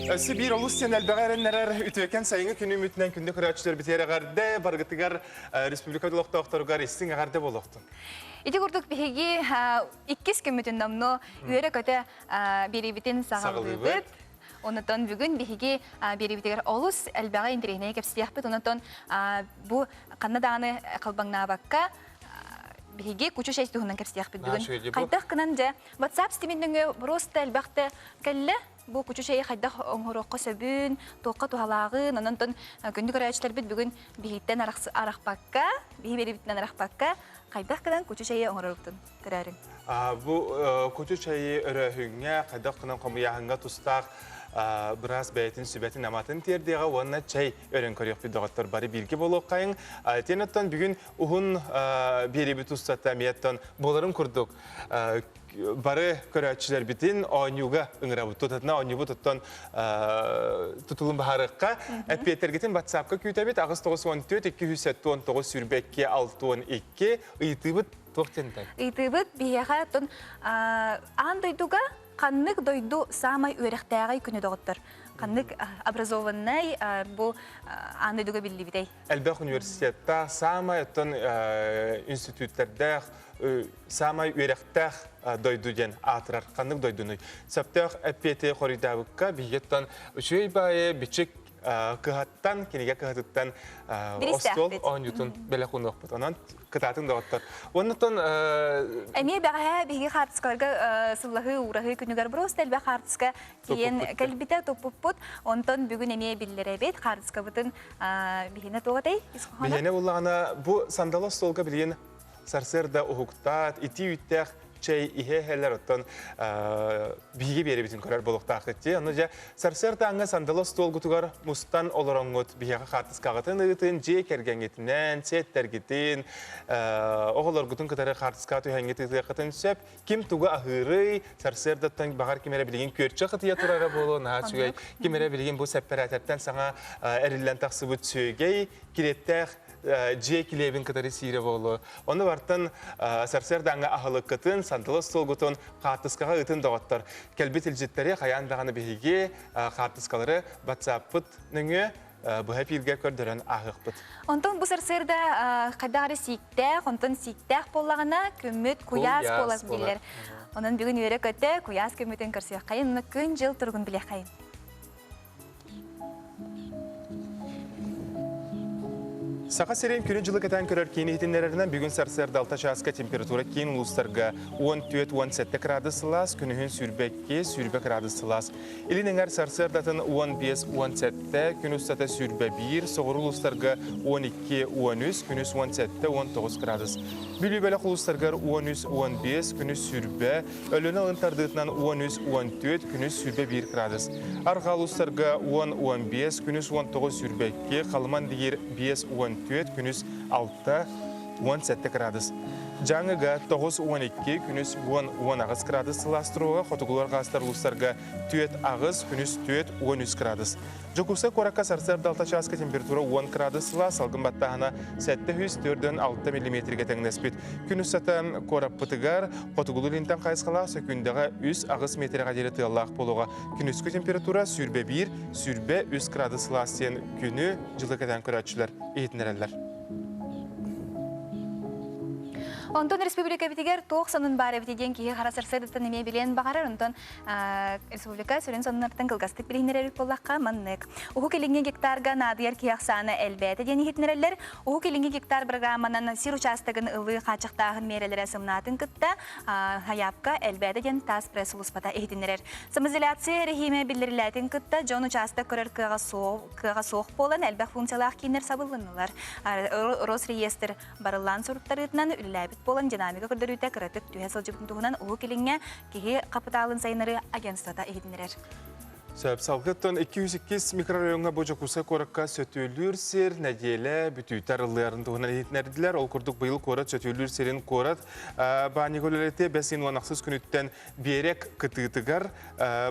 Сибир олустен әлбәғәрінлерер үтөкен сайыңы күні үмітінен күнді күрәтшілер бітері ғарды, барғытығар республикада олықтауқтарығар істің ғарды болуқтың. Иди курдук биһиги 2 көмүтүн намно үйөрө көтө берибитин сагалыбыт. Онотон бүгүн биһиги берибитигер олус элбага интерегне кепсияхпыт. Онотон бу канаданы кылбаңнабакка биһиги кучу шесть тугунан кепсияхпыт бүгүн. Кайдах кынан же WhatsApp стиминдеңе просто элбакта келле бу кучу шей кайдах оңорокко сөбүн, тоокка тухалагын, онотон күндү көрөчтөр бит бүгүн биһиттен аракпакка, биһи берибитинен аракпакка кайдах кынан кучу шей оңороктун көрөрүң. Бу кучу шей өрөһүңгө кайдах кынан комуяһынга тустак Брас бәйтін сүбәтін аматын тердеға онына чай өрін көрек бидоғаттар бары білгі болу қайын. Тенеттен бүгін ұғын бері біт ұстатта мияттан боларын күрдік. Бары көрәтшілер бітін ойнуға ұңыра бұт. Тұтатына ойнуғы тұттан тұтылым бағарыққа. Әппетергетін WhatsApp-қа күйті ағыз 914-219 сүрбәкке 612 ұйытыбыт тоқтентай. Ұйытыбыт бияға тұн андойдуға Қаннык дойду самай өректәгәй күні доғыттыр. Қаннык образованный бұл андойдуға білді бідей. Әлбәқ университетта самай өттін институттарда самай өректәг дойду ден атырар. Қаннык дойдуны. Сәптәқ әппеті қоридабыққа бейеттен үшөй байы бічік кығаттан, кенеге кығаттан остол оңютын бәлі құны оқпыт. Онан кытатын доғыттар. Онытын... Әме бәғая бейге қартысқаларға сыллағы урағы күнігер бұросты әлбә қартысқа кейін кәлбіті топпыппыт. Онтын бүгін әме білдері бет қартысқа бұтын бейіне тоғатай? Бейіне болағына бұл сандалы столға білген сарсырда ұғықтат, ити-үттәқ чай ихе-хелер оттон биги бери битин көрөр болуктак кетти. Аны же сарсырда аңа сандалы стол гутугар мустан олороңгут бияга катыс кагатын ыгытын же кергенгетинен, сеттергетин, оголор гутун кытары катыска түйһәңгети катын сөп, ким туга ахырый сарсырдаттан багар кимере билген көрчө кытыя турара болу, наачугай кимере билген бу сепперататтан саңа эриллен таксыбыт сөйгей киреттер же килебин кытары сире болу. Оны бартан сарсырда аңа ахылык кытын сандылы стол гутун катыскага ытын доғаттар. Келбет илжеттері қаяндағаны бейге катыскалары WhatsApp-пыт нүңі бұға пилге көрдірін ағықпыт. Онтон бұл сарсырда қайдағары сиіктәқ, онтон сиіктәқ болағына көміт куяс болас білер. Онын бүгін өрі көтті куяс көмітін көрсек қайын, оны күн жыл тұрғын біле қайын. Сақа серен күні жылы кәтен көрер кейін етінлерінен бүгін сарсырда 6 часқа температура кейін ұлыстарға 14-17 градус сылас, күнігін сүрбе градус сылас. Илінің әр сарсырдатын 15-17, күні ұстата сүрбе 1, соғыр ұлыстарға 12-13, күні 17-19 градус. Бүлі-бәлі ұлыстарға 13-15, күні сүрбе, өліні ұлынтардығынан 13-14, күні сүрбе 1 градус. Арға ұлыстарға 10-15, күні 19 сүрбе 2, қалыман дегер 5-14, күніс 6-17 градус. Жаңыға 9-12, күніс 10 градус сыластыруға, қотығылар ғастар ұлыстарға 2 ағыз, күніс 2-13 градус. Жокуса коракка сарсырда 6 часқа температура 10 градус сылас, алғын баттағына 7-4-6 мм тәңнеспет. Күніс сатан корап пытығар, қотығылы линтан қайысқала, сөкіндіға 3 ағыз метрға дері тыяллақ болуға. Күніскі температура сүрбе 1, сүрбе 3 градус сылас тен күні жылы кәден көрәтшілер етінерелер. Онтон республика битигер тоқ сонун бары битиден кие харасырсырдыттан эме билен багарар. Онтон республика сөрен сонунартан кылгастык билинерерик боллакка маннык. Уху келинге гектарга надыяр кияқсаны әлбәті дени хитнерелер. Уху келинге гектар программанан сир участагын ылы қачықтағын мерелері сымнатын кытта хаяпка әлбәті ден тас пресс улуспата эхтинерер. Самоизоляция рехиме билдириләтин кытта жон участак көрер кыға соқ болан әлбәк функциялақ кейнер сабылынылар. Росреестр барылан соруттарытынан үлләбіт болан динамика көрдөрүтә кыратык түйә сылжыбын туғынан ұғы келіңе кеге қапыталын сайынары агентствата егетінерер. Салғыттан 202 микрорайонға бөжекуса коракка сөтөлүр сер, нәделі бүтүйтар ылларын туғынан егетінерділер. Ол күрдік бұйыл корат сөтөлүр серін корат. Бәні көлелеті бәсін уанақсыз күніттен берек кытытығар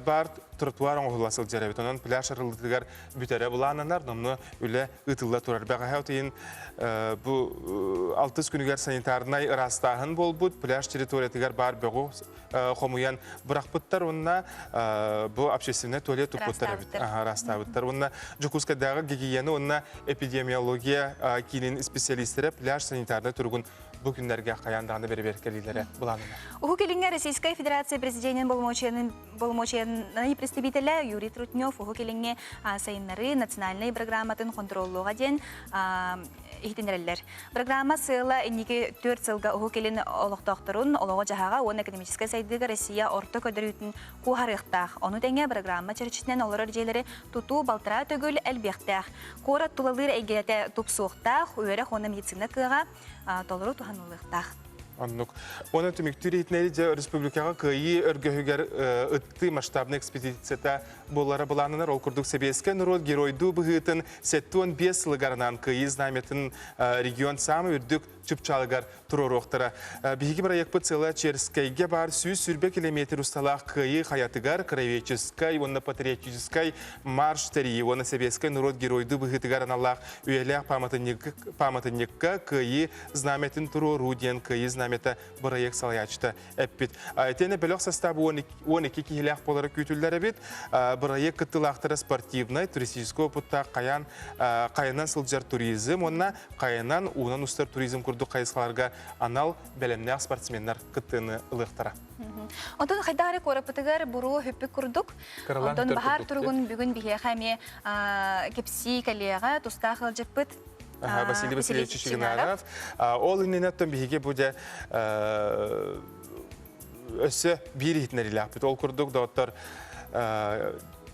бар тротуар оңғыласыл жарабет. Онан пляж арылытығар бүтәрі бұлананар, номны үлі ұтылла тұрар. Бәға әутейін бұл 6 күнігер санитарнай ырастағын болбуд, пляж территориятыгар бар бөгу хомуян бұрақпыттар, онна бұл общественный туалет тұппыттар растабыттар. Онна Жукускадағы гигиена, онна эпидемиология кейінен специалистері пляж санитарны тұрғын бұл күндерге қаяндағаны бері-беркелілері бұланына. Уху келіңе Российская Федерация президентінің болмоченный представителі Юрий Трутнев, уху келіңе сайынлары национальный программатын контроллуға ден ихтенерелер. Программа сыйла энники 4 сылга уху келін олықтақтырын, олығы жағаға, он экономическая сайдыға Россия орта көдірүйтін кухарықтақ. Оны тәңе программа чәрчісінен олар жейлері туту балтыра төгіл әлбектақ. Қора тұлалыр әгеті тұпсуқтақ, өйірі қоны медицина кыға толыру туханылықтақ. Оны түміктүр етінері де республикаға күйі өргөйгер ұтты масштабны экспедицията болары бұланынар. Ол күрдік себеске нұрот геройду бұғытын 7-15 сылығарынан күйі знаметін регион самы үрдік чүпчалығар тұрор оқтыра. Бейгі бір аяқпы цела Черскайге бар сүрбе километр ұсталақ күйі хаятыгар, краеведческай, онна патриотическай марш тәрі. Оны себеске нұрот геройду бұғытыгар аналақ үйелек паматынекка күйі знаметін тұрору ден күйі знамета бұрайық салаячты әппет. Тені бөлік составы 12 кейлек болары күйтілдері бет. Бұрайық күттілақтыры спортивный, туристический опытта қайынан сылджар туризм, онна қайынан уынан ұстар туризм күрді қайысқаларға анал бәлемнәқ спортсменнар күттіні ұлықтыра. Онтон қайдағары қорапытығар бұру хүппі күрдік. Онтон бағар тұрғын бүгін біге қәме кепси кәлеға тұстақ ғылжықпыт. Василий Васильевич Чигнаров. Ол инненеттен бігеге бұде өсі бір етінерілі ақпыт. Ол күрдік доғыттар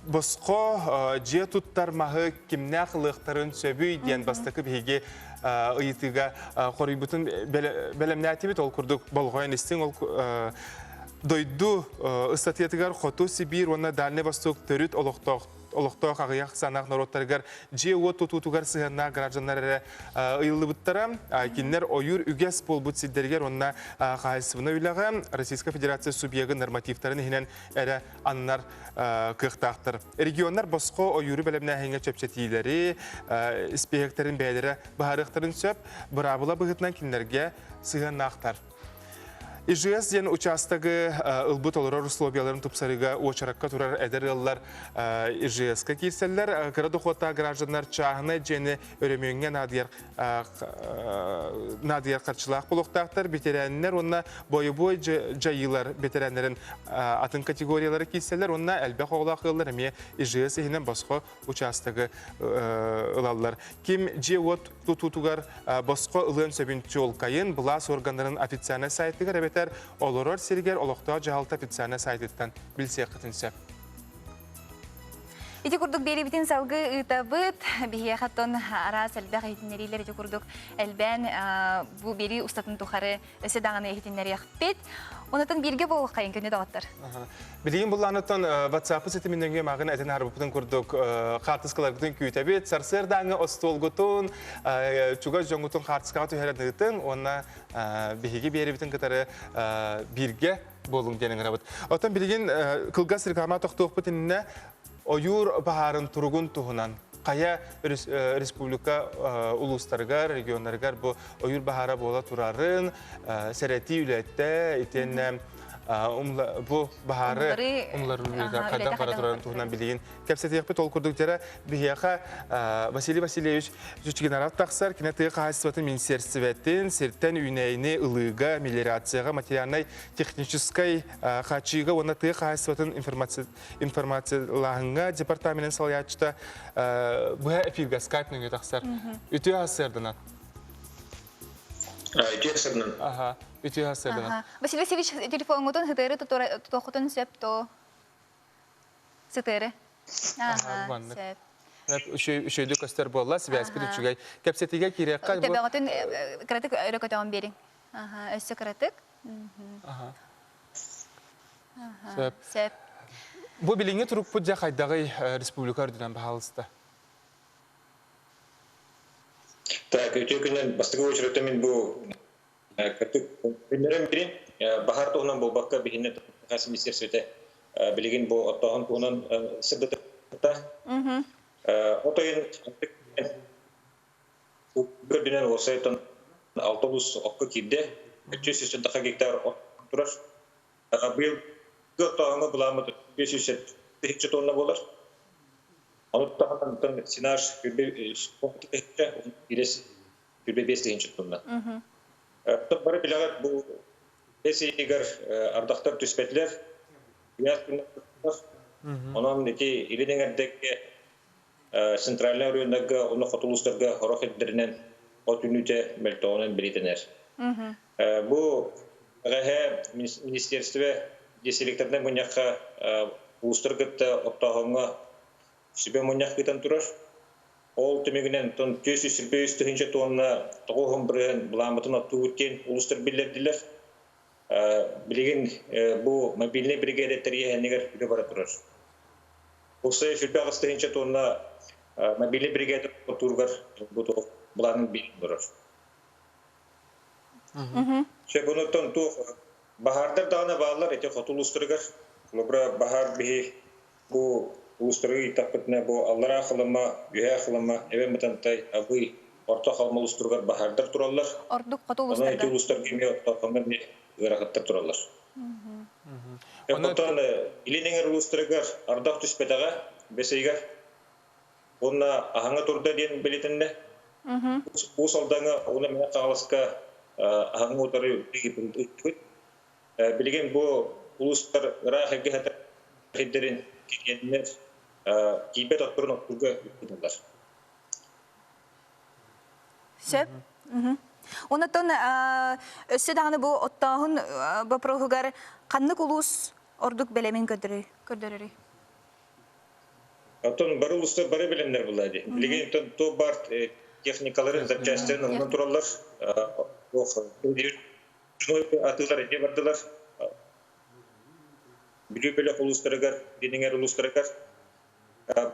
Босқо же туттар мағы кімнәқ ұлықтарын сөбүй ден бастықы бігеге ұйытыға қорайбытын бәлемнәті бет. Ол күрдік болғайын істің ол дойду ұстатиятығар Хоту Сибир, оны Дальний Восток түріт олықтау қағияқ санақ народтарығар же от тұтутығар сығына гражданлар ұйылы бұттара. Кенлер ойыр үгес бол бұт сиддергер онына қайсывына үйліға Российская Федерация субъегі нормативтарын енен әрі аннар қықтақтыр. Регионлар босқо ойыры бәлеміне әңге чөпчетейлері, іспехектерін бәлері бағарықтарын сөп, бұрабыла бұғытынан кенлерге сығынақтар. ИЖС ден участығы ұлбыт олырар условияларын тұпсарыға очараққа тұрар әдір ұллар ИЖС-қа кейселер. Қырады қота гражданлар чағына жені өрімеңе надияр қарчылақ болуқтақтар. Бетерәнлер онына бойы-бой жайылар бетерәнлерін атын категориялары кейселер. Онына әлбәқ оғылақ ұллар әме ИЖС ехінен басқо участығы ұлалар. Кем же от тұтутығар басқо ұлын сөбінші олқайын бұлас органларын официаны сайтығар әбетер олорор сергер олықтау жағалта официаны сайтыттан білсе қытынсеп. Ити курдук бери битин салгы ытабыт, бихе хаттон ара сәлбәқ ehtinнерилер ити курдук әлбән бу бери устатын тухары өсі дағаны ehtinнери яқпет. Онытын бірге болық қайын көне дағаттар. Білген бұл анытын WhatsApp-ы сетімінденге мағын әтін арбыпытын күрдік қартысқаларғытын күйтәбет, сарсыр даңы остолғытын, чуға жоңғытын қартысқаға түйәрәдігітін, онына бігеге бері бітін кітары бірге болың денің ғырабыт. Отын білген қылғас реклама тоқтуық бітініне ойыр бағарын тұрғын тұғынан қая республика улустаргар, регионаргар бұл ойыр бағара бола тұрарын, сәрәти үләтті, етен бұл бағары қадан бара тұрарын тұғынан білеген. Кәпсәті еқпет ол күрдіктері бігеға Василий Васильевич Жучигенаров тақсар, кенеті қағасыватын министерстветтен серттен үйнәйіне ұлыға, мелиорацияға, материальной технической қачыға, оны тұғы қағасыватын информациялағынға департаментен салаячыда бұға эфирға скайпныңға тақсар. Үті асырдынан? Үті асырдынан. Үті асырдынан. Василий Васильевич, телефонғытын хытыры тұтоқытын сөп то сытыры. Үшөйді көстер болла, связьпі дүчігай. Кәпсетіге кереққа... Төбәғытын қыратық өрі көтеуін берің. Өсі қыратық. Сөп. Бұл біліңе тұрып бұдя қайдағы республика өрдінен бағалысты? Так, өте күннен бастығы өшірікті мен бұл күндерін берін, бағар тұғынан бұл баққа бігінне қасы министерсветі білеген бұл оттағын тұғынан сырдытықта. Отойын көрдінен осы айтын autobus okka kirde 300 hektar turar. Bıyıl götağını bulamı 500 tonna bolar. Anıttan sinar bir komplikte birisi bir 500 tonna. Bari bilagat bu besigar ardaktar tüspetler yaz günler. Onun ki ilinerdeki sentraller rayonundaki onu fotoğraflarga horok ettirinen o tünüte meltoğunun biritener. Bu gahe ministerstvo deseleklerden bunyakka uluslararası optağına şüphe munyak gitan turar. Ol temeginen ton 500 tonna toğum bırın bulamatın attuğutken uluslar bildirdiler. Bilgin bu mobilne brigade teriye henniger bile bara turar. Olsa şüphe ağıstıhınca tonna mobilne brigade oturgar bu bulanın bildirir. Bunu ton tu baharda dağına bağlar ete uluslargar. Lobra bahar bihi bu uluslararası takipne bu Allah'a kılma, yühe kılma, evet metantay abi orta kalma uluslararası baharda turallar. Orduk katı Ona uluslarga. iki uluslararası gibi orta kalma bir gırahatta turallar. Ondan ilinin uluslararası ardak tüspetaga beseygar. Ona ahanga turda diyen belirtinde. Bu soldana ona mena kağlaska ahanga otarı gibi. Bilgin bu uluslararası hekki hedirin kendiler kibet atırın oturga gidiyorlar. Söp. Ondan össe dağını bu ottağın bu prohugar kanlık ulus orduk belemin gördürürü. Atan barı uluslar barı bilimler bulaydı. Bilgin to bar teknikaların zapçaşlarını ondan turallar. Atılar ece vardılar. Biliyor böyle uluslararası dininger uluslararası.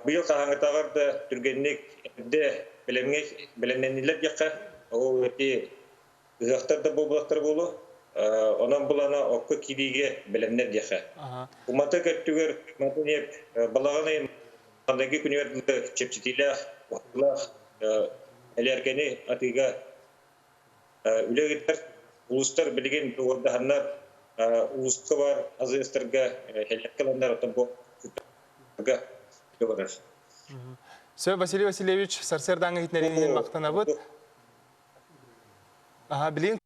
Bu yıl kahangıtağırda Türgenlik de bilimlendiler yakka. O ki ıhaktarda bu bulaklar bolu. Ondan bulana okku kidiğe bilimler yakka. Umata kötüger, umata niyep balağanayım. Andaki üniversitede çepçitiyle vakıla elerkeni atiga üle gider. Uluslar bilgin orada hanlar uluslar var, azizlerge helak kalanlar otan bu gördür. Söyle Vasiliy Vasilyevich Sarserdan'a hitnerinin maktana bud. Aha bilin.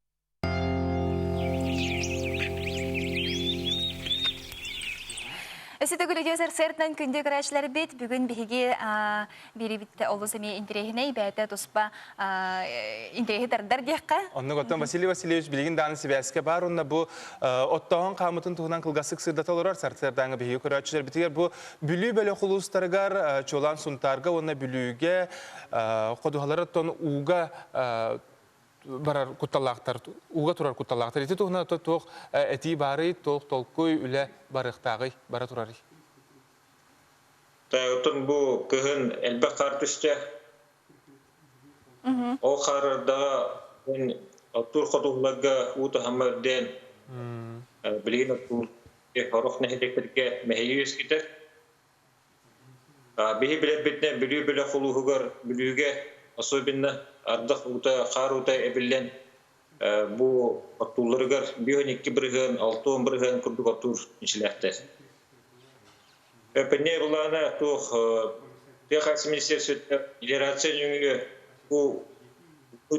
Esite gülüge serserden күнде көрәчләр бит бүген биге бири битте олысы ме интерехне бәйте тоспа интерехе тардар дияққа. Онны готтан Василий Васильевич билигин даны сибәскә бар, онна бу оттаган камытын тугынан кылгасык сырдата олар Sarserdan'a биге көрәчләр битигер бу бүлү бөлө хулустаргар чолан сунтарга онна бүлүгә кодугалары тон уга барар куталлактар уга турар куталлактар ити тугна тох эти бары тох толкуй үле барыктагы бара турары. Та отын бу кыгын элбе картышча. О карда мен атур кодугаларга ута хаммаден билген атур хорох нехлектерге мехейюс китер. Бихи билет битне билүү биле хулугар билүүгө особенно ардах ута харута эбилен bu atullargar biyonik birgen altın birgen kurduk atur işlekte. Penne bulana toh Texas Ministerstva Federasyonu bu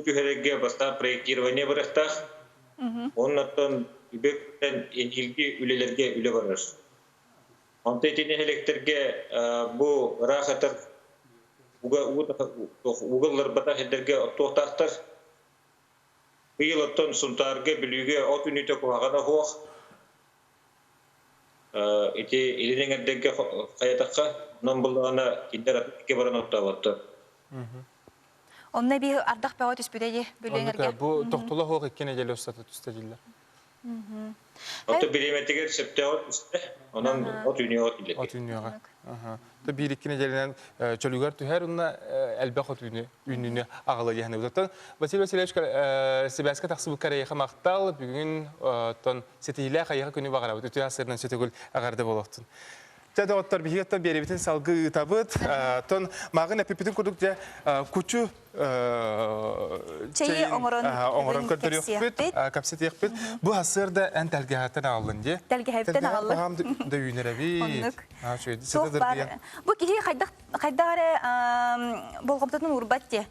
tüherege basta projektirvane bıraktı. Ondan ibekten ilgi ülelerge üle varır. Antetini elektrike bu rahatır Uğullar bata hederge tohtaktır. Bir yıldan suntarge bilüge o ünite kuhagana hoğ. İti ilinin erdege kayatakka nambulana kinderat kebaran ottavattır. Onunla bir ardak bağıt üspüdeye bölünerge. Bu tohtula hoğ ikkene geliyor statü üstediller. Oto bilimeteger septeot üstte, onun o dünya ot ile. O dünyaya. Da bir ikkene gelen çölügar tüher onunla elbek o ününü ağılı yani uzaktan. Vasiliy Vasilyevich Siberska taksi bu karaya maqtal bugün ton setiyle kayağa günü bağıra. Ötü asırdan setegül ağarda bolaktın. Жада оттар бихеттен беребитин салгы табыт. Тон мағын әпепетін күрдік де күчі Чайы оңырын көрдір өкпет, капсет өкпет. Бұл асырда ән тәлгіғаттан алын де. Тәлгіғаттан алын. Тәлгіғам да үйнерәбет. Тоқ бар. Бұл кейі қайдағары болғымтатын ұрбат де.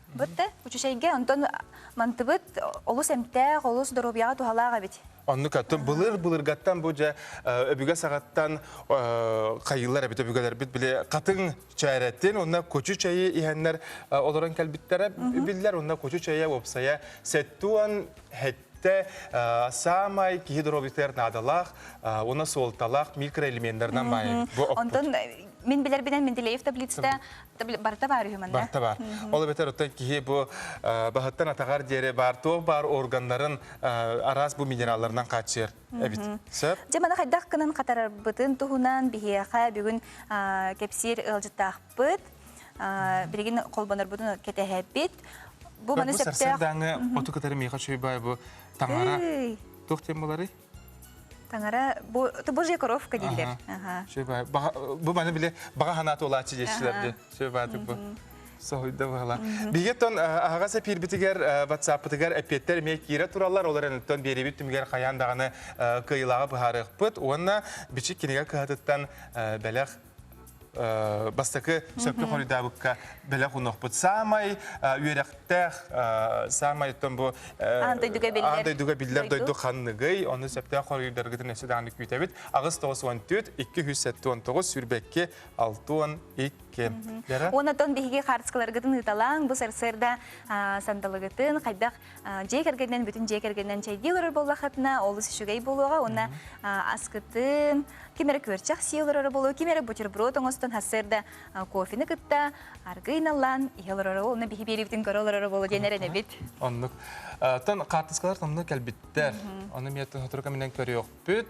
Бұтты, күчішайге, онтон мантыбыт, олыс әмтәқ, олыс дұрубияға тухалаға бет. Онны каттым былыр гаттан бу жа өбүгө сагаттан кайыллар бит өбүгөлөр бит биле катын чайраттен онна көчү чайы ихеннер олорон келбиттере биллер онна көчү чайы опсая сеттуан хетте самай гидробитер надалах онна солталах микроэлементтерден бай бу онтон мен билер бинен Менделеев таблицада барта бар юманда. Барта бар. Ол бетер оттан ки бу бахаттан атагар дере бар то бар органнарын арас бу минераллардан качыр. Эбит. Сеп. Жамана хайдак кынан катар бытын тухунан бихеха бүгүн кепсир ылжытакпыт. Бирген колбонор бутун кетехепит. Бу маны септе. Бу сарсадаңы оту катары меха чөйбай бу таңара. Токтем болары. Таңара бу божья коровка дилер. Чөйбай. Бу маны биле бага ханат олачы дешилерди. Чөйбай бу. Сойда бала. Бигеттон агаса пирбитигер WhatsApp-тыгер эпеттер ме кире тураллар оларын тон беребит түмгер каяндаганы кыйлага бахарыкпыт. Онна бичи кинеге кыһатыттан белех бастакы сөпкө хоридабыкка белех унокпыт. Самай үйректер самай тон бу андайдуга биллер дойду ханныгый, оны сөпкө хоридабыгытын эседаны күйтебит. Агыс 94 279 сүрбекке 612 Онатон биһиги харскаларгытын ыталаң, бу сарсырда сандалыгытын, хайдак жекергенен бүтүн жекергенен чайдилары боллахатына, олус шүгей болуга, она аскытын, кимере көрчак сийлары болу, кимере бутерброд оңостон хасырда кофені кытта, аргыйналан, иелары оны биһи берибитин көрөлөрө болу денерене бит. Оннук. Тон картыскалар томну келбиттер. Оны мияттын хотурка менен көрөк бүт.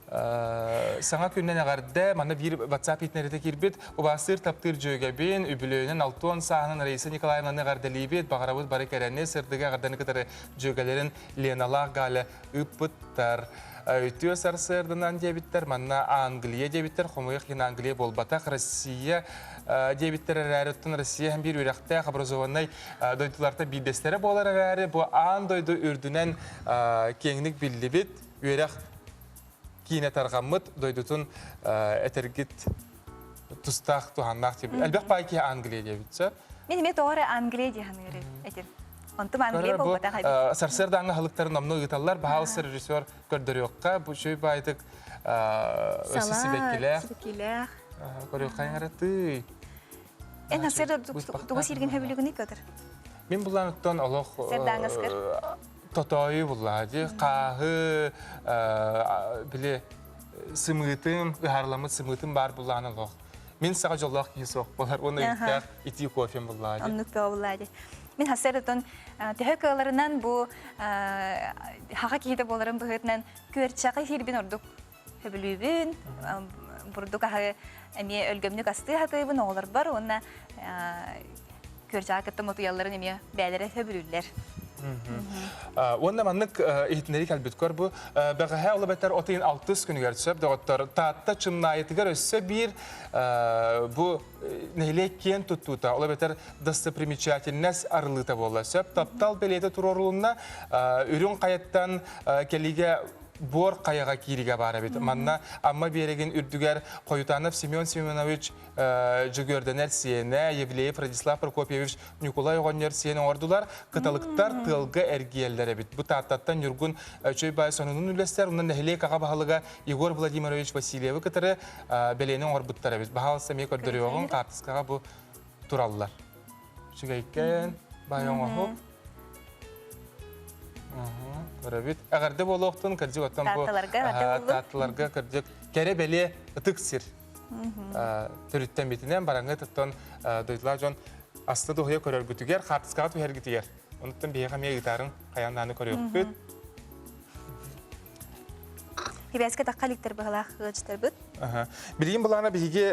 Саңа күннен ағарды, маны бір WhatsApp итнерді кирбет, обасыр таптыр жөге бен, үбілөйінен 6 сағының Рейса Николаевнаны ғардали бет, бағарабыз бары кәрәне сырдығы ағарданы кітары жөгелерін леналақ ғалы үппіттар. Үтіо сарсырдынан дебиттер, манна Англия дебиттер, қомойық ен Англия болбатақ, Россия дебиттер әрәріттін, Россия һәм бір үрәқтәқ образованной дойдыларда бидестері болар әрәрі, бұл аң дойды үрдінен кеңінік білді бет, үрәқ Кине тарғамыт дойдутун этергит тустақ туханнақ деп. Әлбәқ байки Англия дебитсе. Мен еме тоғыры Англия дейін әтір. Онтым Англия болбата қайбет. Сарсырдаңы халықтарын намны ұйталар, бағалысы режиссер көрдірі оққа. Бұл шөй байтық өсі сібеккелер. Көрі қайын қаратты. Ән асырда тұғы сирген хөбілігіні көтір? Мен бұлан ұттан олық Тотойы бұлады, қағы, біле, сымытым, ғарламы сымытым бар бұланы лоқ. Мен саға жолақ кейі соқ болар, оны үттәқ ити кофем бұлады. Оннық бұлады. Мен хасырдың төхі кығыларынан бұл хаға кейді боларын бұғытынан көрчақы хирбін ордық хөбілуібін, бұрдық ағы әме өлгөмнік асты хатыбын оғылар бар, онына көрчақы кіттім отуяларын әме бәлері хөбілулер. Онда маннык ихтинери кәлбет көр бу бәғәһә олы бәтер отыйын 6 күні гәртсөп дағыттар таатта чымнайытыгар өссө бір бу нәйлек кен тұттута олы бәтер достопримечательнәс арылыта болы сөп таптал бәлеті тұрорылына үрін қайаттан кәліге бор қаяға кириге бары бет. Манна амма береген үрдігер Қоютанов Семен Семенович жүгерденер сиене, Евлеев Радислав Прокопьевич Николай Оғанер сиене ордулар, кыталықтар тылғы әргиелдері бет. Бұ тааттаттан үргін чөй бай сонының үлестер, онын нәхілей қаға бағалыға Егор Владимирович Васильевы кытары бәленің орбыттары бет. Бағалысы мек өрдірі оғын қартысқаға бұ туралылар. Шүгейкен, байон оғып. Көрәбет. Әғарды болуқтың кірдік оттан бұл таттыларға кірдік. Кәрі бәле ұтықсыр. Түріттен бетінен бараңғы тұттан дойдылар жон асты дұғыя көрер күтігер, қартысқаға түхер күтігер. Оныттан бейға мей ұйтарын қаянданы көрер күт. Хебәске таққа ликтер бұғылақ ғылжытар бұд? Білген бұлағына бейге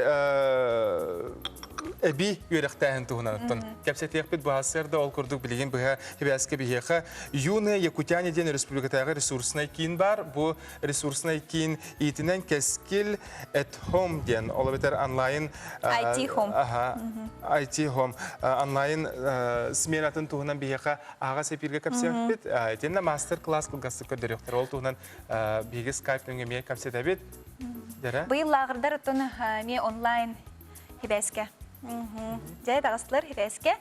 эби юректәһен туһунаттан. Кәпсәтәк бит баһасырда ол курдук билеген быһа хибәскә биһәхә Юны Якутия ден республикатагы ресурсына кин бар. Бу ресурсына кин итенән кәскил at home ден. Ол бетер онлайн IT Home. Ага. IT Home онлайн сменатын туһунан биһәхә ага сепиргә кәпсәк бит. Тенә мастер-класс кылгасы көдөрөктөр. Ол туһунан биге Skype нөңгә кәпсәтә бит. Дәрә. Быйыл лагырдар тон ме онлайн хибәскә. Жай дагыслар хибәскә.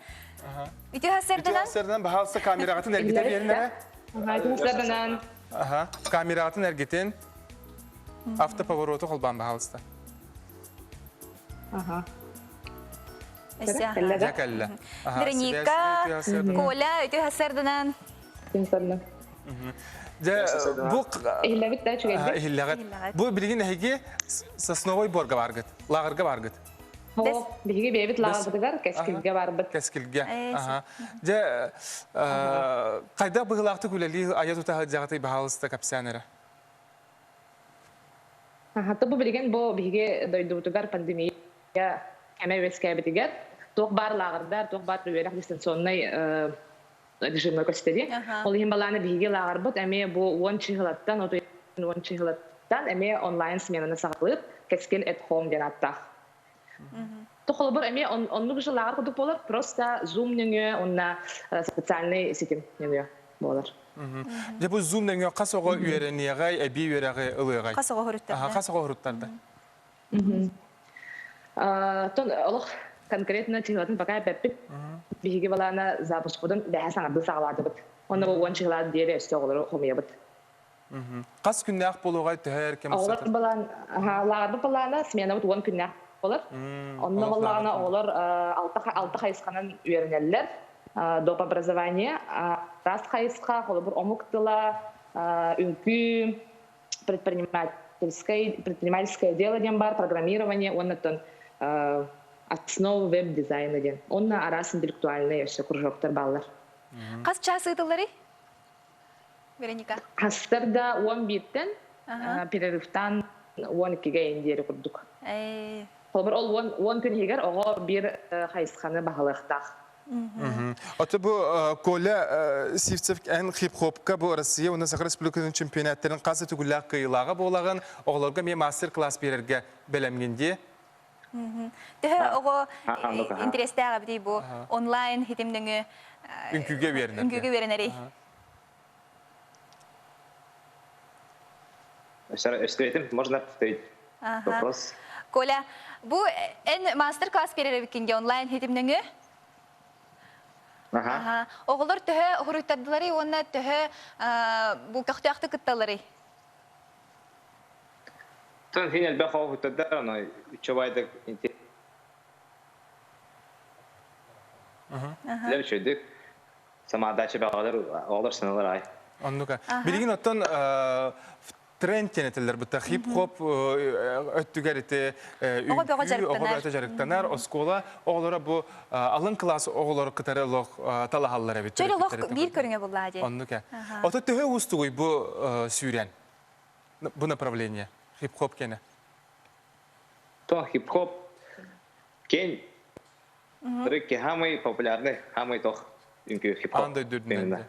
Үтү хәсәрдән. Сәрдән баһалсы камерагатын әргетә бернә. Хәсәрдән. Ага. Камерагатын әргетен. Автоповороту кылбан баһалсы. Ага. Жакалла. Вероника, Коля, үтү хәсәрдән. Инсалла. Бу Иләбит дә чүгәлде. Иллагат. Бу билген әге Сосновой Борга баргыт. Лагырга баргыт. Хо, биге бебит лагырдыгар, кәскилгә барбыт. Кәскилгә. Ага. Жа кайда быгылакты күләли аят утагы жагыты баһалыста капсанера. Ага, табу билген бу биге дойдутугар пандемия әмә вескә битигәр. Тох бар лагырдар, тох бар үерәк дистанционный режимга көстәди. Ол һәм баланы биге лагырбыт, әмә бу 10 чыгылаттан, 10 чыгылаттан әмә онлайн сменаны саклып, кәскил at home дигән атта. Тохол бер әмә онны гыш лагыр кудык булыр, просто Zoom неңе, онна специальный сетим неңе булыр. Жа бу Zoom неңе касога үерәнегә, әби үерәгә ылыгай. Касога хөрүттәр. Ага, касога хуруттарда. Тон олох конкретно чыгылатын пока бәппит. Биге баланы запускудан бәһәсәң абы саглады бит. Оны бу 10 чыгылады дире өстөгөлөр комыя бит. Кас күннәк булуга тәһәр кем Олар балан, лагыр баланы смена бит 10 күннәк булыр. Онны баланы олар 6 хайсканын үернәлләр. Доп образование, раз хайска, холбур омуктыла, үнкү, предпринимательское дело ден бар, программирование, оннан основы веб-дизайна ден. Онна арас интеллектуальный еще кружоктар баллар. Кас час итылары? Вероника. Хастырда 11-тен, перерывтан 12-ге индері күрдік. Холбур ол 10 күн егер, оға бір хайсканы бағалықтақ. Аты бу Коля Сивцев эн хип-хопка бу Россия уна Сахар Республикасының чемпионаттарын касы түгүлләк кыйлагы болаган огларга мен мастер-класс берерге белемгенде. Тәһә ого интерестәгә бит бу онлайн хитимнеңе Үнкүгә бернә. Үнкүгә бернәри. Ответим, можно повторить вопрос? Коля, бу эн мастер-класс берербеккенде онлайн хитимнеңе Ага. Оғылар төһә хуруттардылары, онна төһә бу кахтыяқты кытталары. Тон хин әлбә хау тәдәр, но чавайда инте. Ләр чөдек. Самадачы багалар, алар сыналар ай. Аннука. Билген оттан трендтенетелер бу хип-хоп өттүгәрите үгү жарыктанар оскола оглора бу алын класс оглор кытары лох талахаллар бит. Чөйле лох бир көрүнгө булды. Аннука. Ото төһө устугуй бу сүйрән. Бу направление хип-хоп кене. То хип-хоп кен рыки хамый популярны, хамый тох инке хип-хоп. Андай дүрдүнө.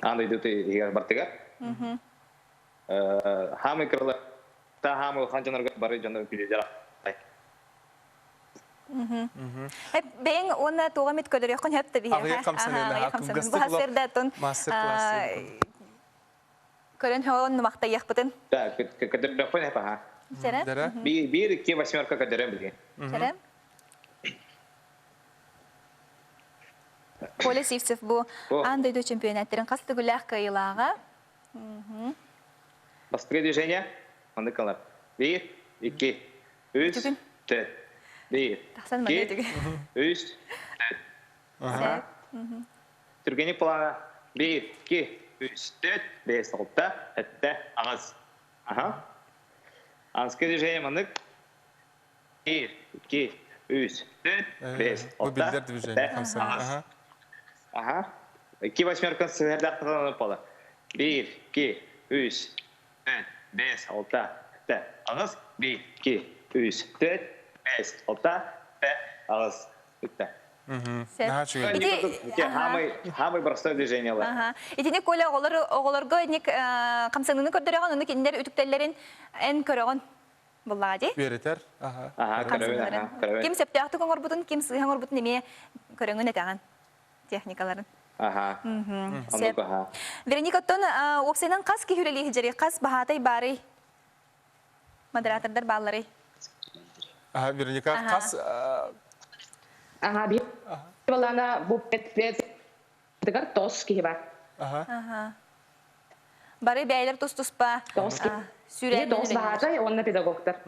Андай дүрдү ягар бартыгар. Хамы кырлы та хамы ханчанарга бары жана билежара. Бен онна туга мит көдөр якын хәптә бия. Агы камсанына хакымгастык. Мастер-класс. Көрен хон мақта яқпытын. Да, кадер рапын па. Сәлем. Бир ки восьмерка кадерем билген. Сәлем. Коля Сивцев бу андай до чемпионаттарын касты гүләк кыйлага. Быстрое движение. Андыкалар. 1, 2, 3, 4. 1, 2, 3, 4. Түргені плана. 1, 2, 3, 4, 5, 6, 7, ағыз. Аңызғы движение мандык. 1, 2, 3, 4, 5, 6, 7, ағыз. 2 восьмерканы сығырда қытанып бала. 1, 2, 3, 4, 5, 6, 7, ағыз. 1, 2, 3, 4, 5, 6, Т, ağız. Bitti. Наха чүгел. Самый простое движение. Итине коля оголорго ник камсаңны көрдөрөгөн уну киндер үтүктөлөрүн эн көрөгөн буллади. Үйретер. Көрөбүн. Ким септяхты коңорбутун, ким сыйхаңорбутун эме көрөңүн этаган техникаларын. Вероника-тон оксайнан кас кихүрели хижери, кас бахатай бары модератордар баллары. Вероника, кас... Би балана бу пет дегар тос кихи бар. Бары бәйлер тус-туспа сүрән. Тос бахатай онна педагогтар.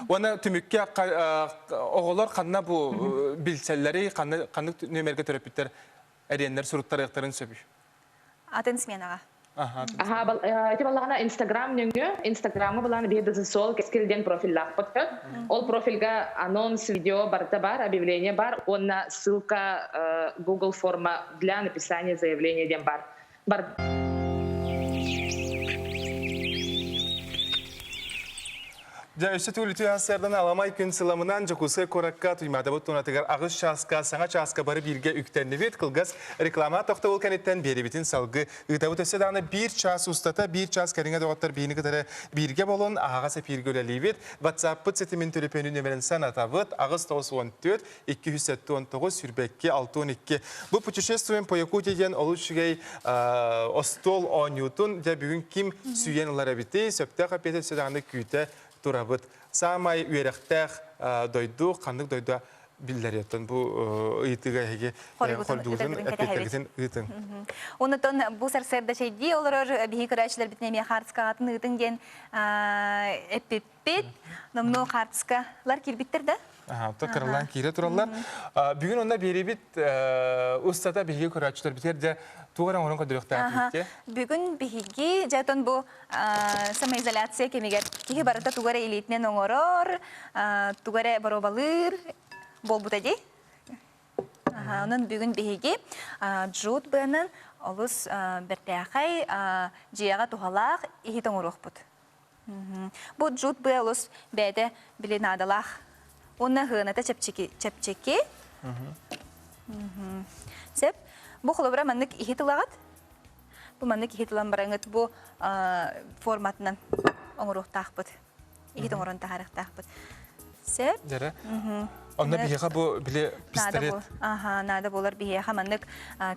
Оны түмікке оғылар қанна бұл білселері, қанны нөмерге төрөпіттер әренлер сұруттар аяқтарын сөбі? Атын сменаға. Эти баллагана Инстаграм нөңгө, Инстаграмы баланы бейді сол кескелден профиллақ бұтты. Ол профильга анонс, видео барда бар, объявление бар, онна ссылка Google форма для написания заявления ден бар. Өсі түліті асырдан аламай күн сыламынан жокусы коракка туймады бұттуна тігер ағыз часқа, саңа часқа бары бірге үктенді бет қылғыз реклама тоқты ол кәнеттен бері бетін салғы. Үйтабыт өсі дағаны бір час ұстата, бір час кәріңе доғаттар бейіні кітары бірге болын ағасы пирге өлелі бет. WhatsApp-пыт сетімен төлепені нөмерін сан атабыт, ағыз 914 219 сүрбекке 612. Бұл путешествуем по Якутиян олу шүгей остол онютын, де бүгін ким сүйен ұлар әбіті, сөпті қапеті өсі дағаны күйті турабыт. Самай үйеректәқ дойду, қандық дойду білдереттен бұл ұйтыға әге қолдуғын әппеттергізін ұйтын. Онытын бұл сәрсәрді шейді олар бейі көрәшілер бітінеме қартысқа атын ұйтын ген әппеппет, номну қартысқалар келбеттерді? Қырылан кейлі тұралар. Бүгін онда бері біт ұстата бейі көрәшілер бітерді туғаран оның қадырықтар әппетте? Бүгін бейгі жәтон бұл самоизоляция кемегер. Кеге барыта туғары елетінен оңырыр, туғары баробалыр бол бұтади. Оның бүгін бейгі джуд бұнын олыс біртәқай жияға туғалақ ехет оңырық бұд. Бұл джуд бұ олыс бәді білін адалақ. Онна ғынаты чәпчеке. Сәп, бұл қолыбыра мәнік ехет ұлағат. Бұл мәнік ехет ұлан бараңыт бұл форматынан оңыруқ тақпыд. Ехет оңырын тағарық тақпыд. Сәп. Дәрі. Онна бейеға бұл біле пистолет. Нада болар бейеға мәнік